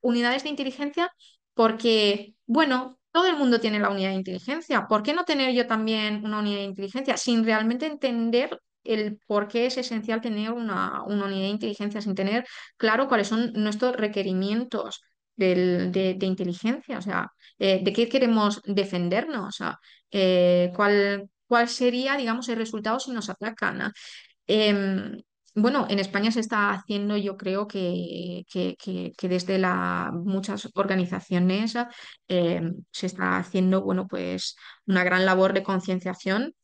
unidades de inteligencia porque, bueno, todo el mundo tiene la unidad de inteligencia. ¿Por qué no tener yo también una unidad de inteligencia sin realmente entender el por qué es esencial tener una unidad de inteligencia, sin tener claro cuáles son nuestros requerimientos de inteligencia? O sea, ¿de qué queremos defendernos? O sea, cuál sería, digamos, el resultado si nos atacan? bueno, en España se está haciendo, yo creo que desde muchas organizaciones se está haciendo, bueno, pues una gran labor de concienciación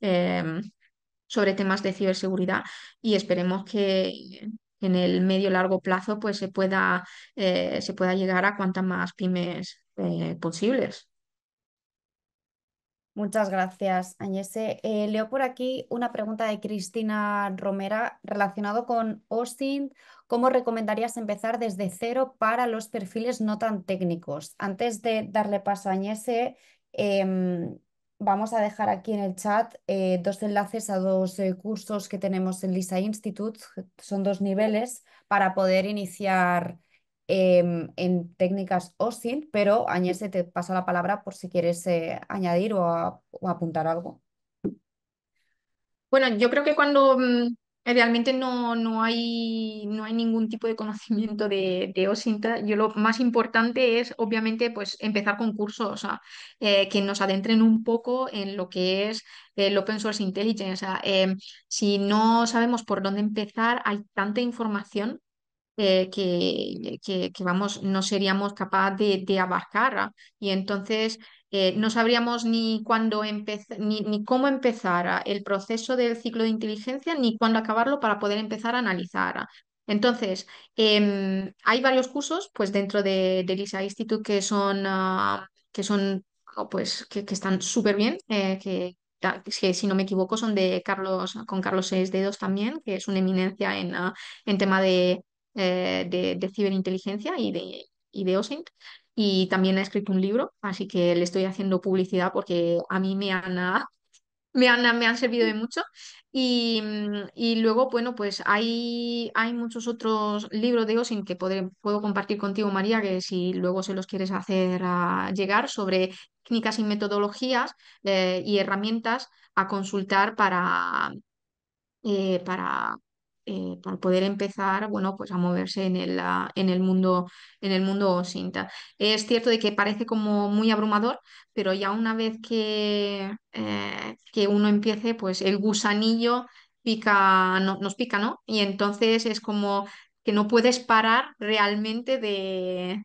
sobre temas de ciberseguridad y esperemos que en el medio largo plazo pues se pueda llegar a cuantas más pymes posibles. Muchas gracias, Agnese. Leo por aquí una pregunta de Cristina Romera relacionado con OSINT. ¿Cómo recomendarías empezar desde cero para los perfiles no tan técnicos? Antes de darle paso a Agnese, em, vamos a dejar aquí en el chat dos enlaces a dos cursos que tenemos en Lisa Institute. Son dos niveles para poder iniciar en técnicas OSINT, pero Agnese, te paso la palabra por si quieres añadir o apuntar algo. Bueno, yo creo que cuando realmente no hay ningún tipo de conocimiento de OSINT, yo lo más importante es obviamente pues empezar con cursos, o sea, que nos adentren un poco en lo que es el Open Source Intelligence. O sea, si no sabemos por dónde empezar, hay tanta información que, vamos, no seríamos capaces de abarcar, ¿ah? Y entonces no sabríamos ni cuándo ni cómo empezar el proceso del ciclo de inteligencia, ni cuándo acabarlo para poder empezar a analizar. Entonces, hay varios cursos pues, dentro de Lisa Institute que son pues, que están súper bien, que si no me equivoco son de Carlos, con Carlos Seis Dedos también, que es una eminencia en tema de ciberinteligencia y de OSINT. Y también ha escrito un libro, así que le estoy haciendo publicidad porque a mí me han servido de mucho. Y luego, bueno, pues hay muchos otros libros de OSINT que puedo compartir contigo, María, que si luego se los quieres hacer llegar sobre técnicas y metodologías y herramientas a consultar eh, para, para poder empezar, bueno, pues a moverse en el mundo OSINT. Es cierto de que parece como muy abrumador, pero ya una vez que uno empiece, pues el gusanillo pica, nos pica, ¿no? Y entonces es como que no puedes parar realmente de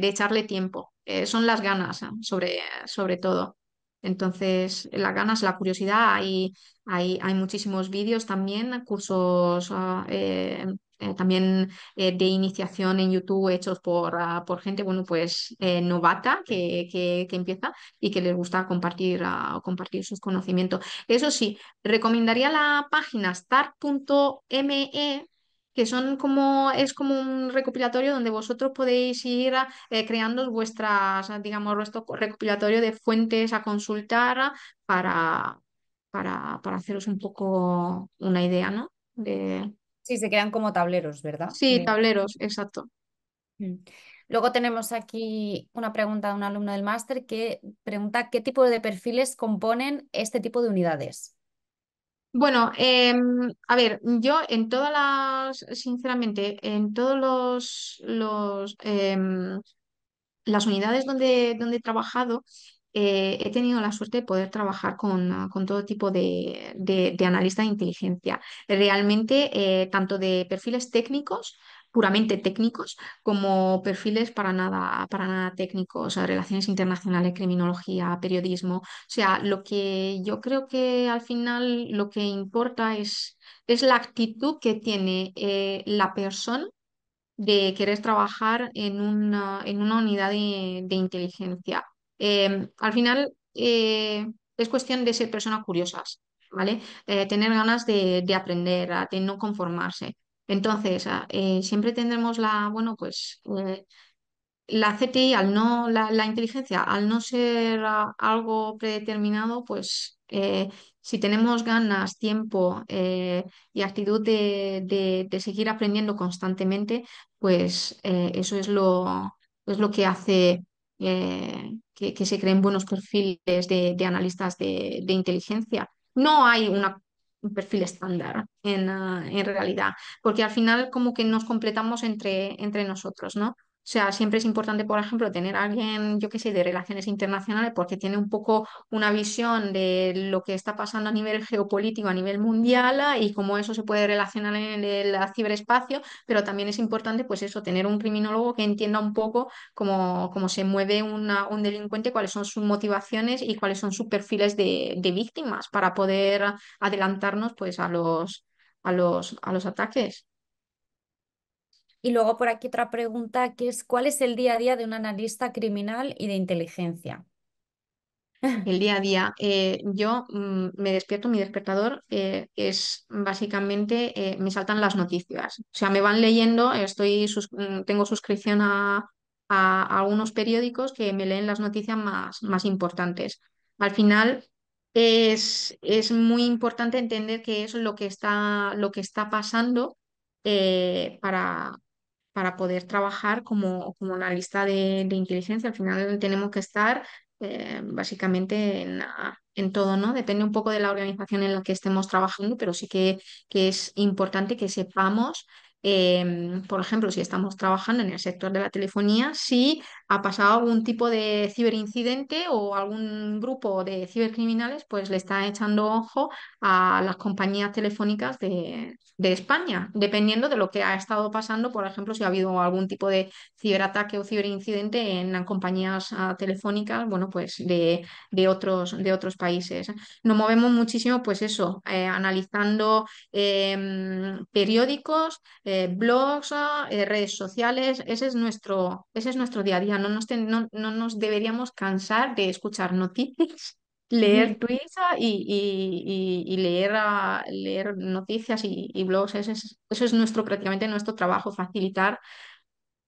echarle tiempo. Son las ganas, ¿no? Sobre todo. Entonces, las ganas, la curiosidad, hay muchísimos vídeos también, cursos también de iniciación en YouTube hechos por gente, bueno, pues novata que empieza y que les gusta compartir sus conocimientos. Eso sí, recomendaría la página start.me, que es como un recopilatorio donde vosotros podéis ir creando digamos, vuestro recopilatorio de fuentes a consultar para, para haceros un poco una idea, ¿no? Sí, se crean como tableros, ¿verdad? Sí, tableros, exacto. Mm. Luego tenemos aquí una pregunta de un alumno del máster que pregunta qué tipo de perfiles componen este tipo de unidades. Bueno, a ver, yo sinceramente, en todos las unidades donde he trabajado, he tenido la suerte de poder trabajar con todo tipo de analistas de inteligencia. Realmente, tanto de perfiles técnicos, puramente técnicos, como perfiles para nada técnicos, relaciones internacionales, criminología, periodismo. O sea, lo que yo creo que al final lo que importa es la actitud que tiene la persona de querer trabajar en una unidad de inteligencia. Al final es cuestión de ser personas curiosas, ¿vale? Tener ganas de aprender, de no conformarse. Entonces, siempre tendremos bueno, pues la CTI, la inteligencia, al no ser algo predeterminado, pues si tenemos ganas, tiempo y actitud de seguir aprendiendo constantemente, pues eso es lo que hace que se creen buenos perfiles de analistas de inteligencia. No hay un perfil estándar en realidad, porque al final como que nos completamos entre nosotros, ¿no? O sea, siempre es importante, por ejemplo, tener a alguien, yo qué sé, de relaciones internacionales, porque tiene un poco una visión de lo que está pasando a nivel geopolítico, a nivel mundial, y cómo eso se puede relacionar en el ciberespacio, pero también es importante, pues eso, tener un criminólogo que entienda un poco cómo se mueve un delincuente, cuáles son sus motivaciones y cuáles son sus perfiles de víctimas para poder adelantarnos pues a los ataques. Y luego por aquí otra pregunta que es, ¿cuál es el día a día de un analista criminal y de inteligencia? El día a día. Yo me despierto, mi despertador es básicamente, me saltan las noticias. O sea, me van leyendo, tengo suscripción a algunos periódicos que me leen las noticias más importantes. Al final es muy importante entender qué es lo que está pasando para poder trabajar como analista de inteligencia. Al final tenemos que estar básicamente en todo, ¿no? Depende un poco de la organización en la que estemos trabajando, pero sí que es importante que sepamos, por ejemplo, si estamos trabajando en el sector de la telefonía, si ha pasado algún tipo de ciberincidente o algún grupo de cibercriminales, pues le está echando ojo a las compañías telefónicas de España, dependiendo de lo que ha estado pasando, por ejemplo, si ha habido algún tipo de ciberataque o ciberincidente en compañías telefónicas, bueno, pues de otros países. Nos movemos muchísimo, pues eso, analizando periódicos, blogs, redes sociales, ese es nuestro día a día. No nos deberíamos cansar de escuchar noticias, leer tweets y leer noticias y blogs. Eso es prácticamente nuestro trabajo, facilitar,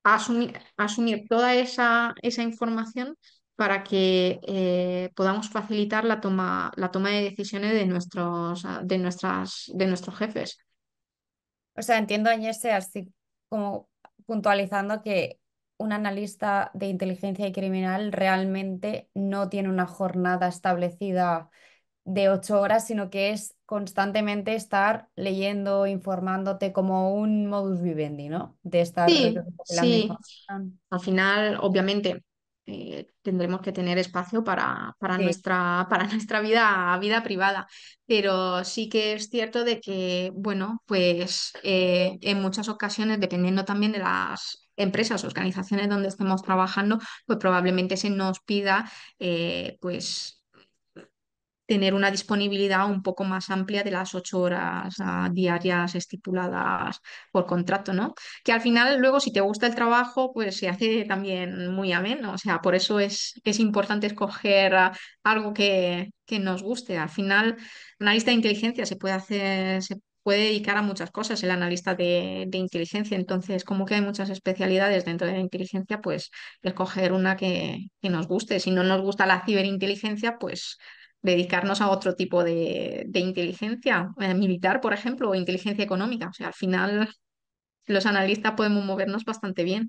asumir toda esa información para que podamos facilitar la toma de decisiones de nuestros jefes. O sea, entiendo, Agnese, así como puntualizando que un analista de inteligencia y criminal realmente no tiene una jornada establecida de 8 horas, sino que es constantemente estar leyendo, informándote como un modus vivendi, ¿no? De estar Sí, recopilando sí. información. Al final, obviamente, tendremos que tener espacio para Sí. nuestra, para nuestra vida privada, pero sí que es cierto de que, bueno, pues en muchas ocasiones, dependiendo también de las empresas o organizaciones donde estemos trabajando, pues probablemente se nos pida, pues tener una disponibilidad un poco más amplia de las 8 horas diarias estipuladas por contrato, ¿no? Que al final luego si te gusta el trabajo, pues se hace también muy ameno. O sea, por eso es importante escoger algo que nos guste. Al final, analista de inteligencia se puede dedicar a muchas cosas el analista de inteligencia. Entonces, como que hay muchas especialidades dentro de la inteligencia, pues escoger una que nos guste. Si no nos gusta la ciberinteligencia, pues dedicarnos a otro tipo de inteligencia, militar, por ejemplo, o inteligencia económica. O sea, al final los analistas podemos movernos bastante bien.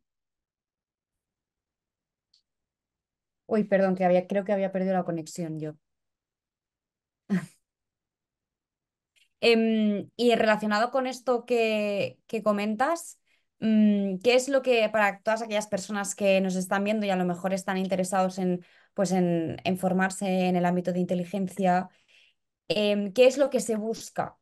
Uy, perdón, creo que había perdido la conexión yo. Y relacionado con esto que comentas, ¿qué es lo que para todas aquellas personas que nos están viendo y a lo mejor están interesados en, pues en formarse en el ámbito de inteligencia, qué es lo que se busca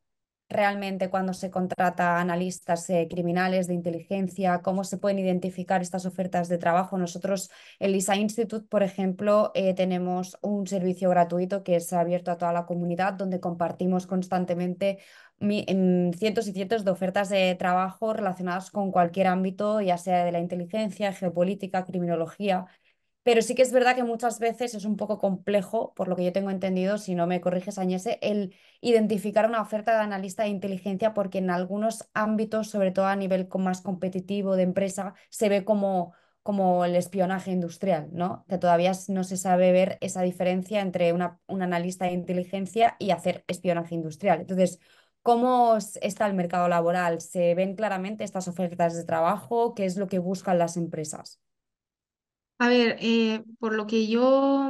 realmente cuando se contrata a analistas criminales de inteligencia? ¿Cómo se pueden identificar estas ofertas de trabajo? Nosotros, el LISA Institute, por ejemplo, tenemos un servicio gratuito que es abierto a toda la comunidad, donde compartimos constantemente cientos y cientos de ofertas de trabajo relacionadas con cualquier ámbito, ya sea de la inteligencia, geopolítica, criminología. Pero sí que es verdad que muchas veces es un poco complejo, por lo que yo tengo entendido, si no me corriges, Añese, el identificar una oferta de analista de inteligencia, porque en algunos ámbitos, sobre todo a nivel más competitivo de empresa, se ve como el espionaje industrial, ¿no? Que todavía no se sabe ver esa diferencia entre un analista de inteligencia y hacer espionaje industrial. Entonces, ¿cómo está el mercado laboral? ¿Se ven claramente estas ofertas de trabajo? ¿Qué es lo que buscan las empresas? A ver, por lo que yo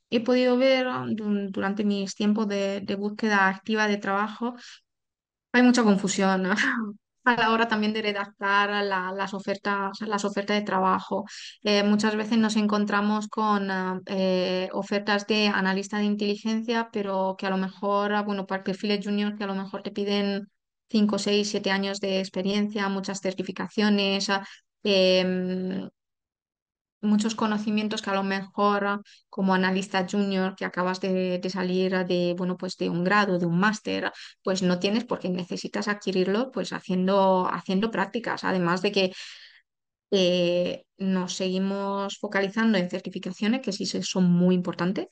he podido ver durante mis tiempos de búsqueda activa de trabajo, hay mucha confusión, ¿no? a la hora también de redactar las ofertas de trabajo. Muchas veces nos encontramos con ofertas de analista de inteligencia, pero que a lo mejor, bueno, para perfiles junior que a lo mejor te piden 5 6 7 años de experiencia, muchas certificaciones, em, muchos conocimientos que a lo mejor como analista junior que acabas de salir de, bueno, pues de un grado, de un máster, pues no tienes porque necesitas adquirirlo pues haciendo prácticas. Además de que nos seguimos focalizando en certificaciones que sí son muy importantes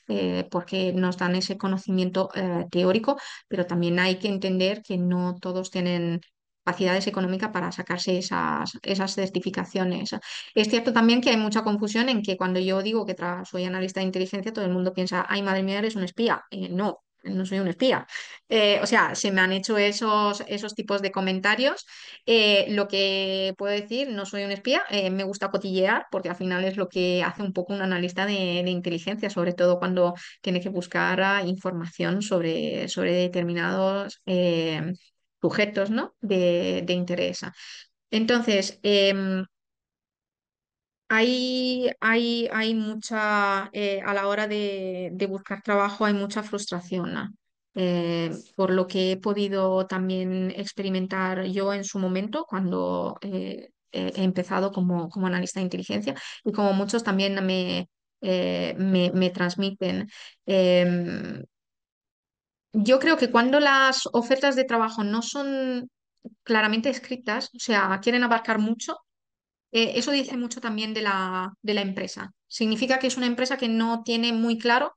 porque nos dan ese conocimiento teórico, pero también hay que entender que no todos tienen capacidades económicas para sacarse esas certificaciones. Es cierto también que hay mucha confusión en que cuando yo digo que soy analista de inteligencia, todo el mundo piensa, ay, madre mía, eres un espía. No, no soy un espía. O sea, se me han hecho esos tipos de comentarios. Lo que puedo decir, no soy un espía, me gusta cotillear, porque al final es lo que hace un poco un analista de inteligencia, sobre todo cuando tiene que buscar información sobre determinados sujetos, ¿no? de interés. Entonces, hay mucha, a la hora de buscar trabajo hay mucha frustración, ¿no? Por lo que he podido también experimentar yo en su momento cuando he empezado como analista de inteligencia y como muchos también me transmiten. Em, yo creo que cuando las ofertas de trabajo no son claramente escritas, o sea, quieren abarcar mucho, eso dice mucho también de la empresa. Significa que es una empresa que no tiene muy claro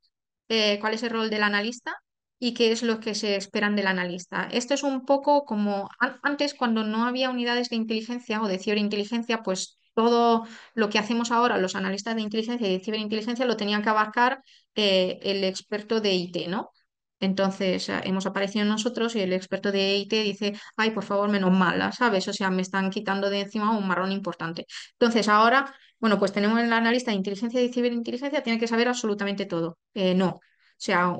cuál es el rol del analista y qué es lo que se esperan del analista. Esto es un poco como antes, cuando no había unidades de inteligencia o de ciberinteligencia, pues todo lo que hacemos ahora, los analistas de inteligencia y de ciberinteligencia, lo tenían que abarcar el experto de IT, ¿no? Entonces, hemos aparecido nosotros y el experto de IT dice, ay, por favor, menos mala, ¿sabes? O sea, me están quitando de encima un marrón importante. Entonces, ahora, bueno, pues tenemos el analista de inteligencia y ciberinteligencia, tiene que saber absolutamente todo. No. O sea,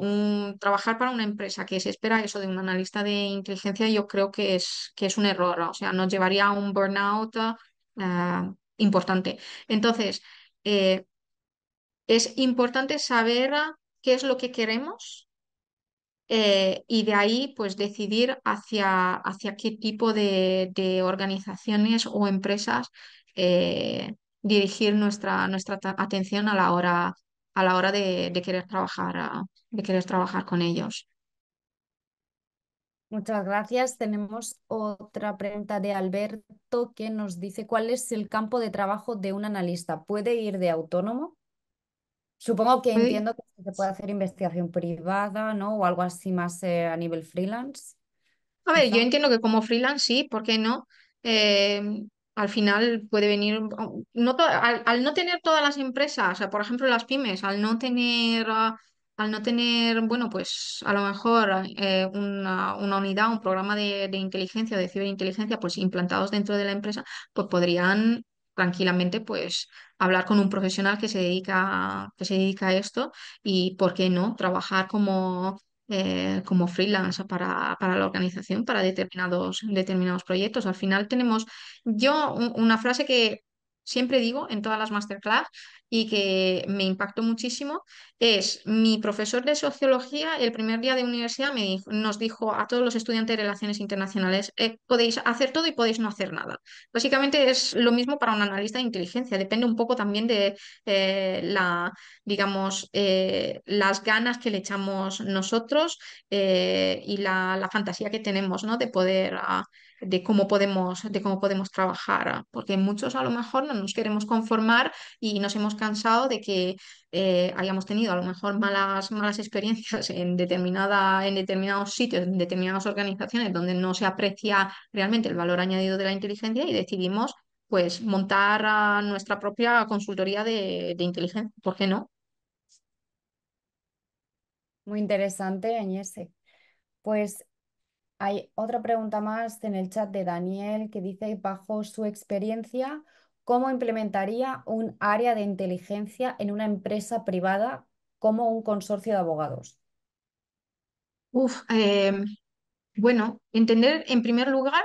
trabajar para una empresa que se espera eso de un analista de inteligencia, yo creo que es un error. O sea, nos llevaría a un burnout importante. Entonces, eh, es importante saber qué es lo que queremos y de ahí pues decidir hacia qué tipo de organizaciones o empresas dirigir nuestra atención a la hora de querer trabajar con ellos. Muchas gracias. Tenemos otra pregunta de Alberto que nos dice, ¿cuál es el campo de trabajo de un analista? ¿Puede ir de autónomo? Supongo que entiendo que se puede hacer investigación privada, ¿no? O algo así más a nivel freelance, A ver, yo quizá. entiendo que como freelance sí, ¿por qué no? Eh, Al final puede venir, al no tener todas las empresas, o sea, por ejemplo las pymes, al no tener, bueno, pues a lo mejor una unidad, un programa de inteligencia o de ciberinteligencia, pues implantados dentro de la empresa, pues podrían tranquilamente, pues hablar con un profesional que se dedica a esto y, ¿por qué no? Trabajar como freelance para la organización, para determinados proyectos. Al final tenemos, yo una frase que siempre digo en todas las masterclass y que me impactó muchísimo es, mi profesor de sociología el primer día de universidad nos dijo a todos los estudiantes de relaciones internacionales, podéis hacer todo y podéis no hacer nada. Básicamente es lo mismo para un analista de inteligencia, depende un poco también de digamos, las ganas que le echamos nosotros y la fantasía que tenemos, ¿no? De poder, de cómo podemos trabajar, porque muchos a lo mejor no nos queremos conformar y nos hemos cansado de que hayamos tenido a lo mejor malas experiencias en determinados sitios, en determinadas organizaciones donde no se aprecia realmente el valor añadido de la inteligencia y decidimos pues montar nuestra propia consultoría de inteligencia. ¿Por qué no? Muy interesante, Añese. Pues hay otra pregunta más en el chat de Daniel que dice, bajo su experiencia, ¿cómo implementaría un área de inteligencia en una empresa privada como un consorcio de abogados? Uf, bueno, entender en primer lugar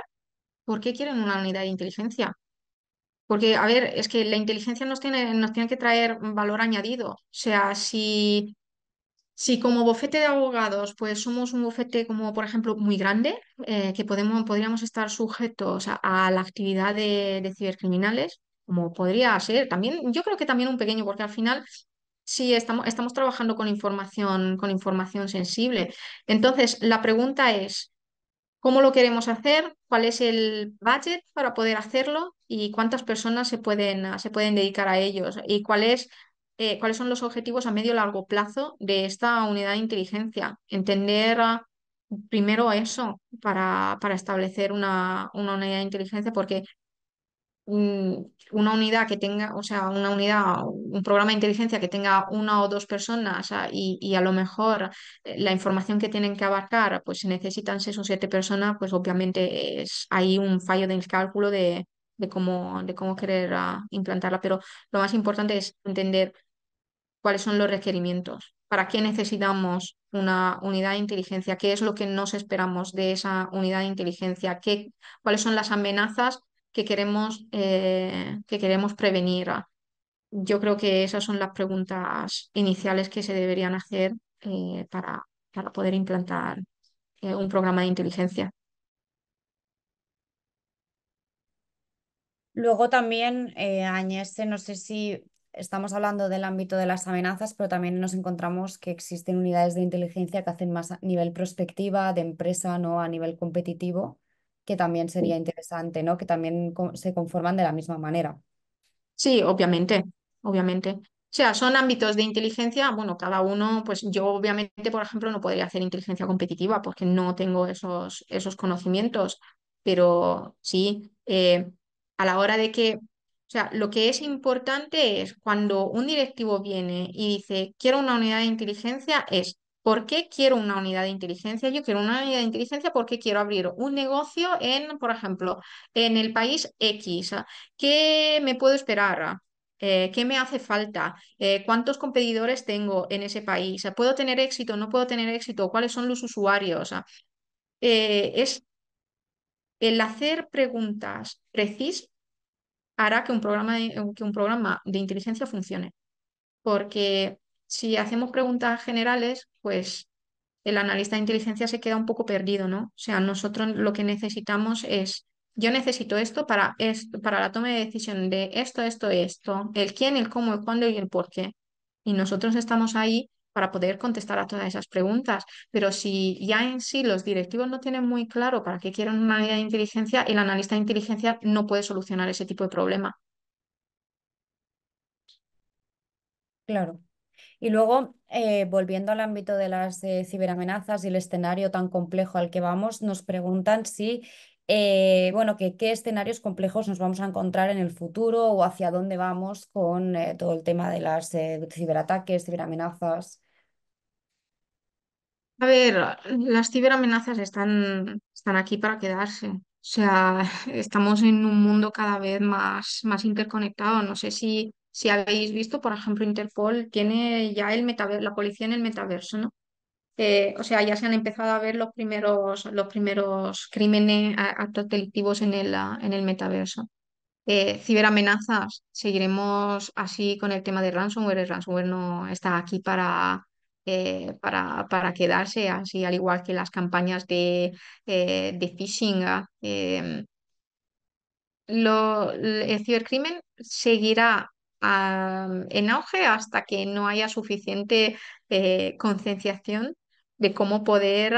¿Por qué quieren una unidad de inteligencia? Porque, a ver, es que la inteligencia nos tiene que traer valor añadido. O sea, si como bufete de abogados, pues somos un bufete como, por ejemplo, muy grande, que podríamos estar sujetos a la actividad de cibercriminales, como podría ser también, yo creo que también un pequeño, porque al final sí estamos trabajando con información sensible. Entonces, la pregunta es, ¿cómo lo queremos hacer? ¿Cuál es el budget para poder hacerlo? ¿Y cuántas personas se pueden dedicar a ellos? ¿Y cuáles son los objetivos a medio y largo plazo de esta unidad de inteligencia? Entender primero eso para establecer una unidad de inteligencia, porque una unidad que tenga, o sea, una unidad, un programa de inteligencia que tenga una o dos personas y a lo mejor la información que tienen que abarcar, pues si necesitan 6 o 7 personas, pues obviamente es hay un fallo del cálculo de cómo querer implantarla. Pero lo más importante es entender cuáles son los requerimientos, para qué necesitamos una unidad de inteligencia, qué es lo que nos esperamos de esa unidad de inteligencia, cuáles son las amenazas que queremos prevenir. Yo creo que esas son las preguntas iniciales que se deberían hacer para poder implantar un programa de inteligencia. Luego también, Agnese, no sé si estamos hablando del ámbito de las amenazas, pero también nos encontramos que existen unidades de inteligencia que hacen más a nivel prospectiva, de empresa, ¿no? A nivel competitivo, que también sería interesante, ¿no? Que también se conforman de la misma manera. Sí, obviamente, obviamente. O sea, son ámbitos de inteligencia, bueno, cada uno, pues yo obviamente, por ejemplo, no podría hacer inteligencia competitiva porque no tengo esos conocimientos, pero sí, a la hora de que, o sea, lo que es importante es cuando un directivo viene y dice, quiero una unidad de inteligencia, es, ¿por qué quiero una unidad de inteligencia? Yo quiero una unidad de inteligencia porque quiero abrir un negocio en, por ejemplo, en el país X. ¿Qué me puedo esperar? ¿Qué me hace falta? ¿Cuántos competidores tengo en ese país? ¿Puedo tener éxito? ¿No puedo tener éxito? ¿Cuáles son los usuarios? Es el hacer preguntas precisas hará que un programa de inteligencia funcione. Porque si hacemos preguntas generales, pues el analista de inteligencia se queda un poco perdido, ¿no? O sea, nosotros lo que necesitamos es, yo necesito esto, para la toma de decisión de esto, el quién, el cómo, el cuándo y el por qué. Y nosotros estamos ahí para poder contestar a todas esas preguntas. Pero si ya en sí los directivos no tienen muy claro para qué quieren una unidad de inteligencia, el analista de inteligencia no puede solucionar ese tipo de problema. Claro. Y luego, volviendo al ámbito de las ciberamenazas y el escenario tan complejo al que vamos, nos preguntan si, bueno, que qué escenarios complejos nos vamos a encontrar en el futuro o hacia dónde vamos con todo el tema de las ciberataques, ciberamenazas. A ver, las ciberamenazas están aquí para quedarse. O sea, estamos en un mundo cada vez más interconectado. No sé si habéis visto, por ejemplo, Interpol tiene ya la policía en el metaverso, ¿no? O sea, ya se han empezado a ver los primeros crímenes, actos delictivos en el metaverso. Ciberamenazas, seguiremos así con el tema de ransomware. El ransomware no está aquí para quedarse, así al igual que las campañas de phishing. El cibercrimen seguirá en auge hasta que no haya suficiente concienciación de cómo poder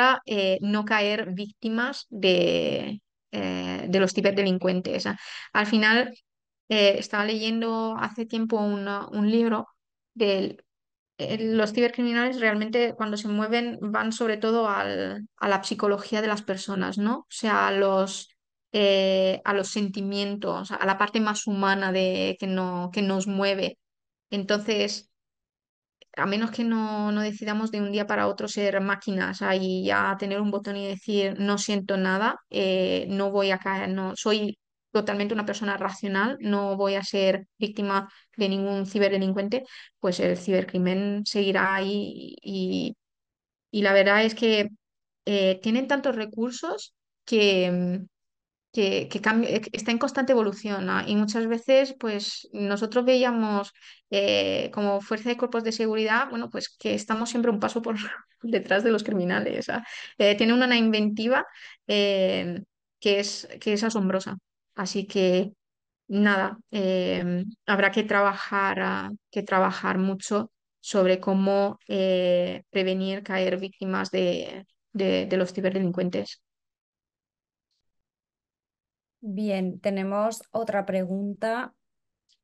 no caer víctimas de los ciberdelincuentes. Al final, estaba leyendo hace tiempo un libro de los cibercriminales realmente cuando se mueven van sobre todo a la psicología de las personas, ¿no? O sea, a los sentimientos, a la parte más humana que nos mueve. Entonces, a menos que no decidamos de un día para otro ser máquinas y ya tener un botón y decir no siento nada, no voy a caer, no, soy totalmente una persona racional, no voy a ser víctima de ningún ciberdelincuente, pues el cibercrimen seguirá ahí y la verdad es que tienen tantos recursos que está en constante evolución, ¿no? Y muchas veces, pues nosotros veíamos como fuerza de cuerpos de seguridad, bueno, pues que estamos siempre un paso por detrás de los criminales. ¿Ah? Tiene una inventiva eh, que es asombrosa. Así que nada, habrá que trabajar mucho sobre cómo prevenir caer víctimas de los ciberdelincuentes. Bien, tenemos otra pregunta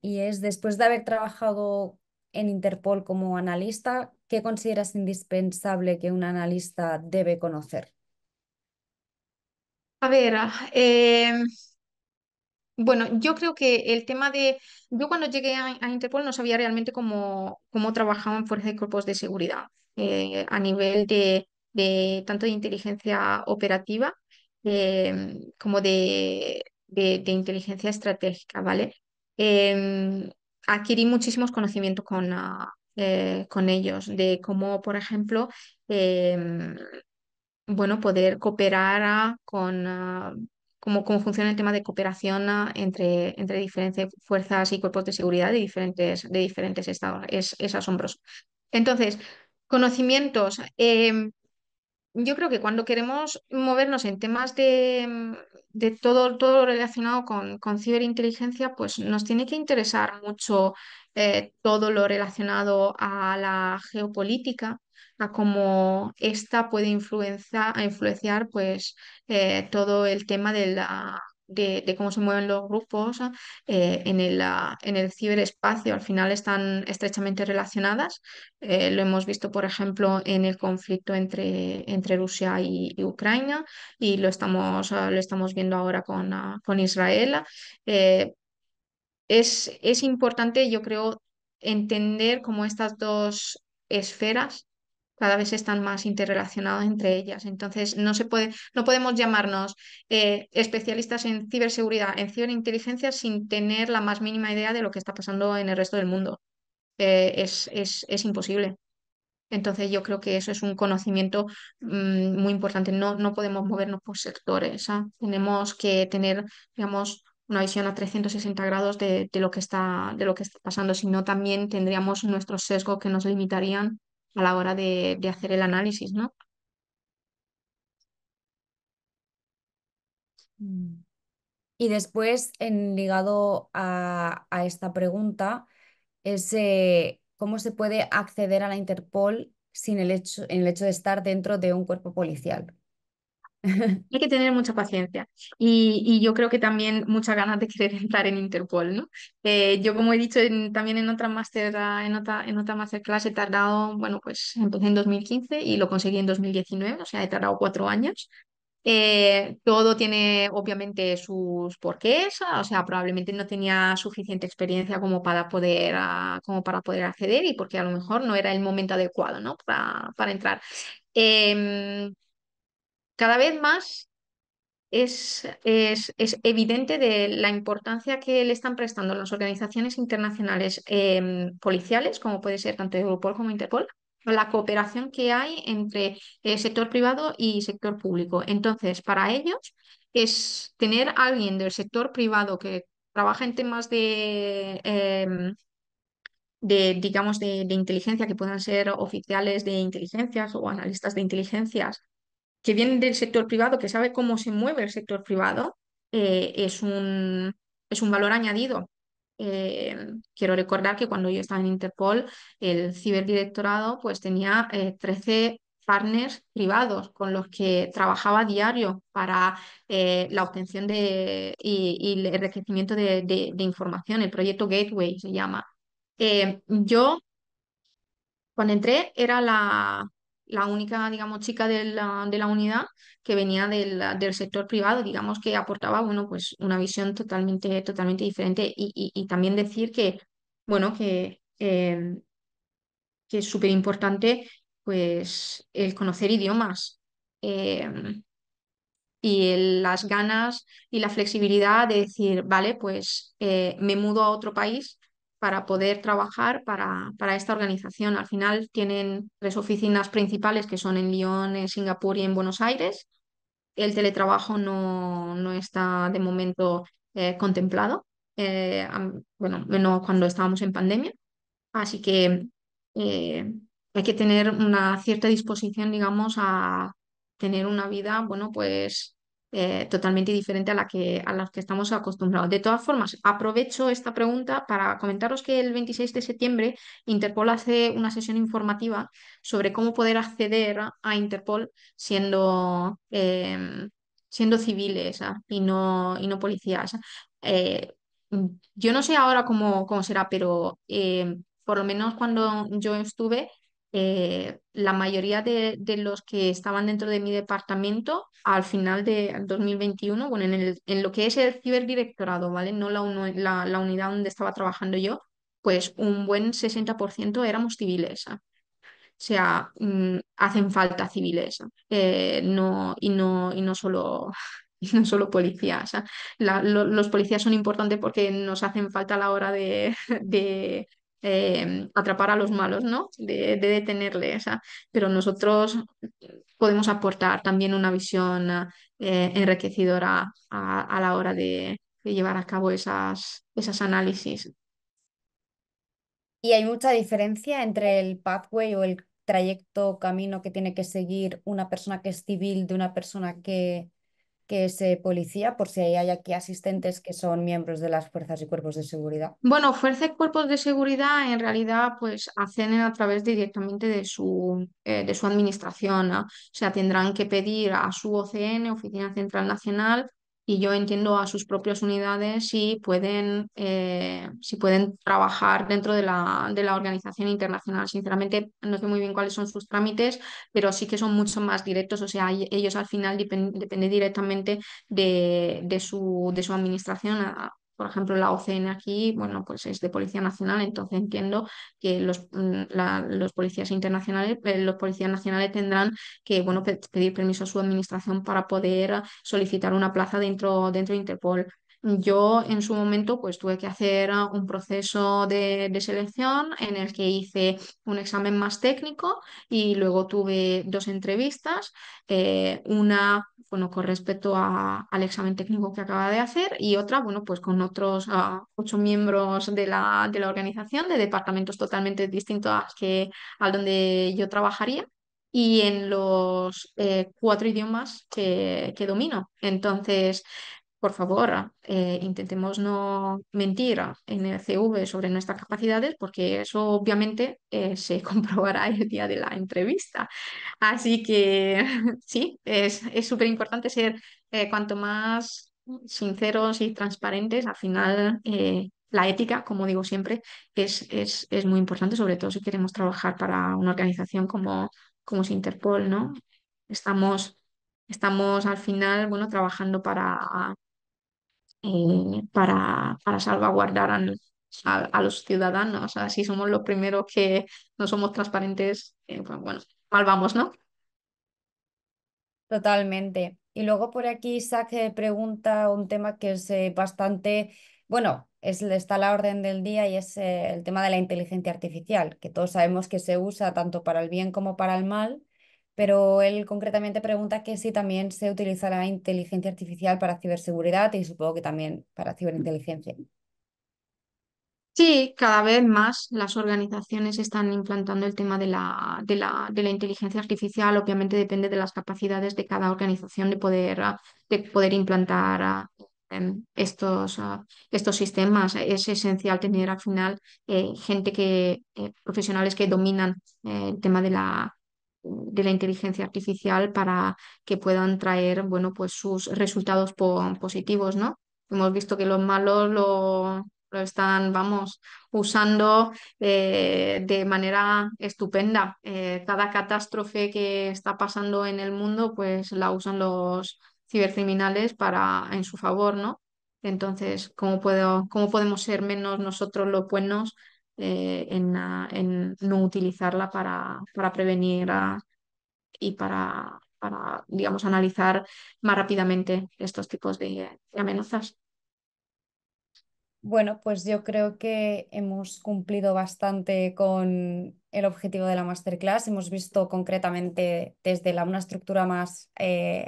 y es, después de haber trabajado en Interpol como analista, ¿qué consideras indispensable que un analista debe conocer? A ver, bueno, yo creo que el tema de... Yo cuando llegué a Interpol no sabía realmente cómo trabajaban fuerzas y cuerpos de seguridad a nivel de tanto de inteligencia operativa como de inteligencia estratégica, ¿vale? Adquirí muchísimos conocimientos con ellos, de cómo, por ejemplo, em, bueno, poder cooperar cómo funciona el tema de cooperación entre diferentes fuerzas y cuerpos de seguridad de diferentes estados. Es asombroso. Entonces, conocimientos. Yo creo que cuando queremos movernos en temas de todo relacionado con ciberinteligencia, pues nos tiene que interesar mucho todo lo relacionado a la geopolítica, a cómo esta puede influenciar pues, todo el tema de cómo se mueven los grupos en el ciberespacio. Al final están estrechamente relacionadas. Lo hemos visto, por ejemplo, en el conflicto entre Rusia y Ucrania y lo estamos viendo ahora con Israel. Eh, es importante, yo creo, entender cómo estas dos esferas cada vez están más interrelacionadas entre ellas. Entonces, no podemos llamarnos especialistas en ciberseguridad, en ciberinteligencia, sin tener la más mínima idea de lo que está pasando en el resto del mundo. Es imposible. Entonces yo creo que eso es un conocimiento muy importante. No podemos movernos por sectores. ¿Ah? Tenemos que tener, digamos, una visión a 360 grados de lo que está pasando. Si no, también tendríamos nuestros sesgos que nos limitarían a la hora de hacer el análisis, ¿no? Mm. Y después, ligado a esta pregunta, es cómo se puede acceder a la Interpol sin el hecho de estar dentro de un cuerpo policial. Hay que tener mucha paciencia y yo creo que también muchas ganas de querer entrar en Interpol, ¿no? Yo, como he dicho también en otra en otra masterclass, he tardado, bueno, pues empecé en 2015 y lo conseguí en 2019, o sea, he tardado 4 años. Todo tiene obviamente sus porqués, o sea, probablemente no tenía suficiente experiencia como para poder acceder y porque a lo mejor no era el momento adecuado, ¿no? Para entrar. Em, Cada vez más es evidente de la importancia que le están prestando las organizaciones internacionales policiales, como puede ser tanto Europol como Interpol, a la cooperación que hay entre sector privado y sector público. Entonces, para ellos es tener a alguien del sector privado que trabaja en temas digamos, de inteligencia, que puedan ser oficiales de inteligencias o analistas de inteligencias que vienen del sector privado, que sabe cómo se mueve el sector privado, es un valor añadido. Quiero recordar que cuando yo estaba en Interpol, el ciberdirectorado pues tenía 13 partners privados con los que trabajaba a diario para la obtención y el enriquecimiento de información. El proyecto Gateway se llama. Yo cuando entré era la única, digamos, chica de la unidad que venía del sector privado, digamos, que aportaba, bueno, pues una visión totalmente diferente y también decir que, bueno, que es súper importante, pues, el conocer idiomas. Eh, las ganas y la flexibilidad de decir, vale, pues me mudo a otro país para poder trabajar para esta organización. Al final tienen tres oficinas principales que son en Lyon, en Singapur y en Buenos Aires. el teletrabajo no está de momento contemplado, bueno, menos cuando estábamos en pandemia. Así que eh, hay que tener una cierta disposición, digamos, a tener una vida, bueno, pues totalmente diferente a la que estamos acostumbrados. De todas formas, aprovecho esta pregunta para comentaros que el 26 de septiembre Interpol hace una sesión informativa sobre cómo poder acceder a Interpol siendo civiles, y no policías. Eh, yo no sé ahora cómo será, pero por lo menos cuando yo estuve, la mayoría de los que estaban dentro de mi departamento al final de 2021, bueno, en lo que es el ciberdirectorado, ¿vale? No la unidad donde estaba trabajando yo, pues un buen 60% éramos civiles. O sea, hacen falta civiles, y no solo, y no solo policías. Los policías son importantes porque nos hacen falta a la hora de, de, atrapar a los malos, ¿no? De detenerles. Pero nosotros podemos aportar también una visión enriquecedora a la hora de llevar a cabo esas análisis. Y hay mucha diferencia entre el pathway o el trayecto, camino que tiene que seguir una persona que es civil de una persona que es policía, por si hay aquí asistentes que son miembros de las fuerzas y cuerpos de seguridad. Bueno, fuerza y cuerpos de seguridad en realidad pues acceden a través directamente de su administración, ¿no? O sea, tendrán que pedir a su OCN, Oficina Central Nacional, y yo entiendo a sus propias unidades si pueden trabajar dentro de la organización internacional. Sinceramente, no sé muy bien cuáles son sus trámites, pero sí que son mucho más directos. O sea, ellos al final dependen directamente de su administración. Por ejemplo, la OCN aquí, bueno, pues es de Policía Nacional, entonces entiendo que los policías internacionales, los policías nacionales tendrán que, bueno, pedir permiso a su administración para poder solicitar una plaza dentro de Interpol. Yo en su momento pues tuve que hacer un proceso de selección en el que hice un examen más técnico y luego tuve dos entrevistas, una bueno, con respecto al examen técnico que acaba de hacer y otra, bueno, pues con otros 8 miembros de la organización, de departamentos totalmente distintos al donde yo trabajaría y en los 4 idiomas que domino. Entonces, por favor, intentemos no mentir en el CV sobre nuestras capacidades porque eso obviamente se comprobará el día de la entrevista. Así que sí, es súper importante ser cuanto más sinceros y transparentes. Al final, la ética, como digo siempre, es muy importante, sobre todo si queremos trabajar para una organización como es Interpol, ¿no? Estamos, estamos al final, bueno, trabajando para salvaguardar a los ciudadanos. Si somos los primeros que no somos transparentes, pues bueno, mal vamos, ¿no? Totalmente. Y luego por aquí Isaac pregunta un tema que es bastante, bueno, está a la orden del día y es el tema de la inteligencia artificial, que todos sabemos que se usa tanto para el bien como para el mal, pero él concretamente pregunta que si también se utilizará inteligencia artificial para ciberseguridad y supongo que también para ciberinteligencia. Sí, cada vez más las organizaciones están implantando el tema de la inteligencia artificial. Obviamente depende de las capacidades de cada organización de poder implantar estos sistemas. Es esencial tener al final profesionales que dominan el tema de la inteligencia artificial para que puedan traer, bueno, pues sus resultados positivos, ¿no? Hemos visto que los malos lo están, vamos, usando de manera estupenda. Cada catástrofe que está pasando en el mundo, pues la usan los cibercriminales en su favor, ¿no? Entonces, cómo podemos ser menos nosotros los buenos en no utilizarla para prevenir y digamos, analizar más rápidamente estos tipos de amenazas? Bueno, pues yo creo que hemos cumplido bastante con el objetivo de la masterclass. Hemos visto concretamente desde una estructura más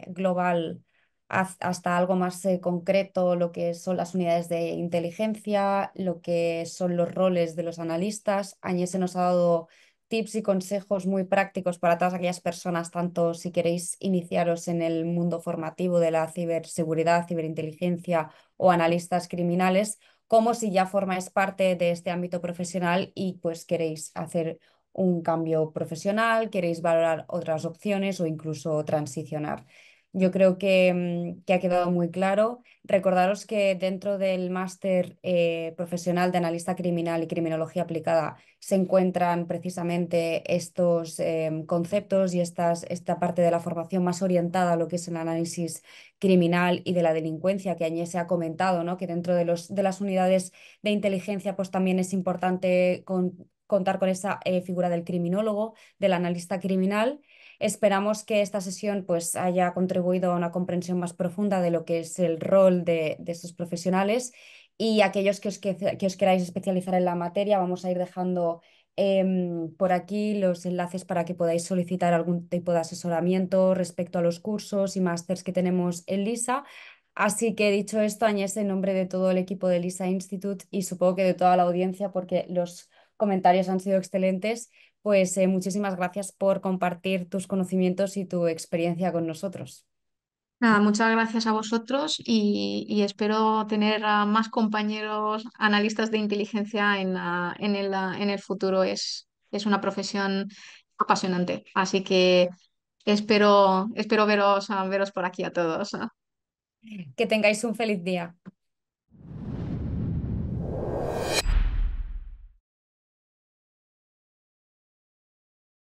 global hasta algo más concreto lo que son las unidades de inteligencia, lo que son los roles de los analistas. Añés se nos ha dado tips y consejos muy prácticos para todas aquellas personas, tanto si queréis iniciaros en el mundo formativo de la ciberseguridad, ciberinteligencia o analistas criminales, como si ya formáis parte de este ámbito profesional y pues queréis hacer un cambio profesional, queréis valorar otras opciones o incluso transicionar. Yo creo que ha quedado muy claro. Recordaros que dentro del máster profesional de analista criminal y criminología aplicada se encuentran precisamente estos conceptos y esta parte de la formación más orientada a lo que es el análisis criminal y de la delincuencia que Añés se ha comentado, ¿no? Que dentro de las unidades de inteligencia pues también es importante contar con esa figura del criminólogo, del analista criminal. Esperamos que esta sesión pues haya contribuido a una comprensión más profunda de lo que es el rol de estos profesionales, y aquellos que os queráis especializar en la materia, vamos a ir dejando por aquí los enlaces para que podáis solicitar algún tipo de asesoramiento respecto a los cursos y másters que tenemos en LISA. Así que dicho esto, Añés, en nombre de todo el equipo de LISA Institute y supongo que de toda la audiencia, porque los comentarios han sido excelentes, pues muchísimas gracias por compartir tus conocimientos y tu experiencia con nosotros. Nada, muchas gracias a vosotros y espero tener a más compañeros analistas de inteligencia en el futuro. Es una profesión apasionante, así que espero veros por aquí a todos. Que tengáis un feliz día.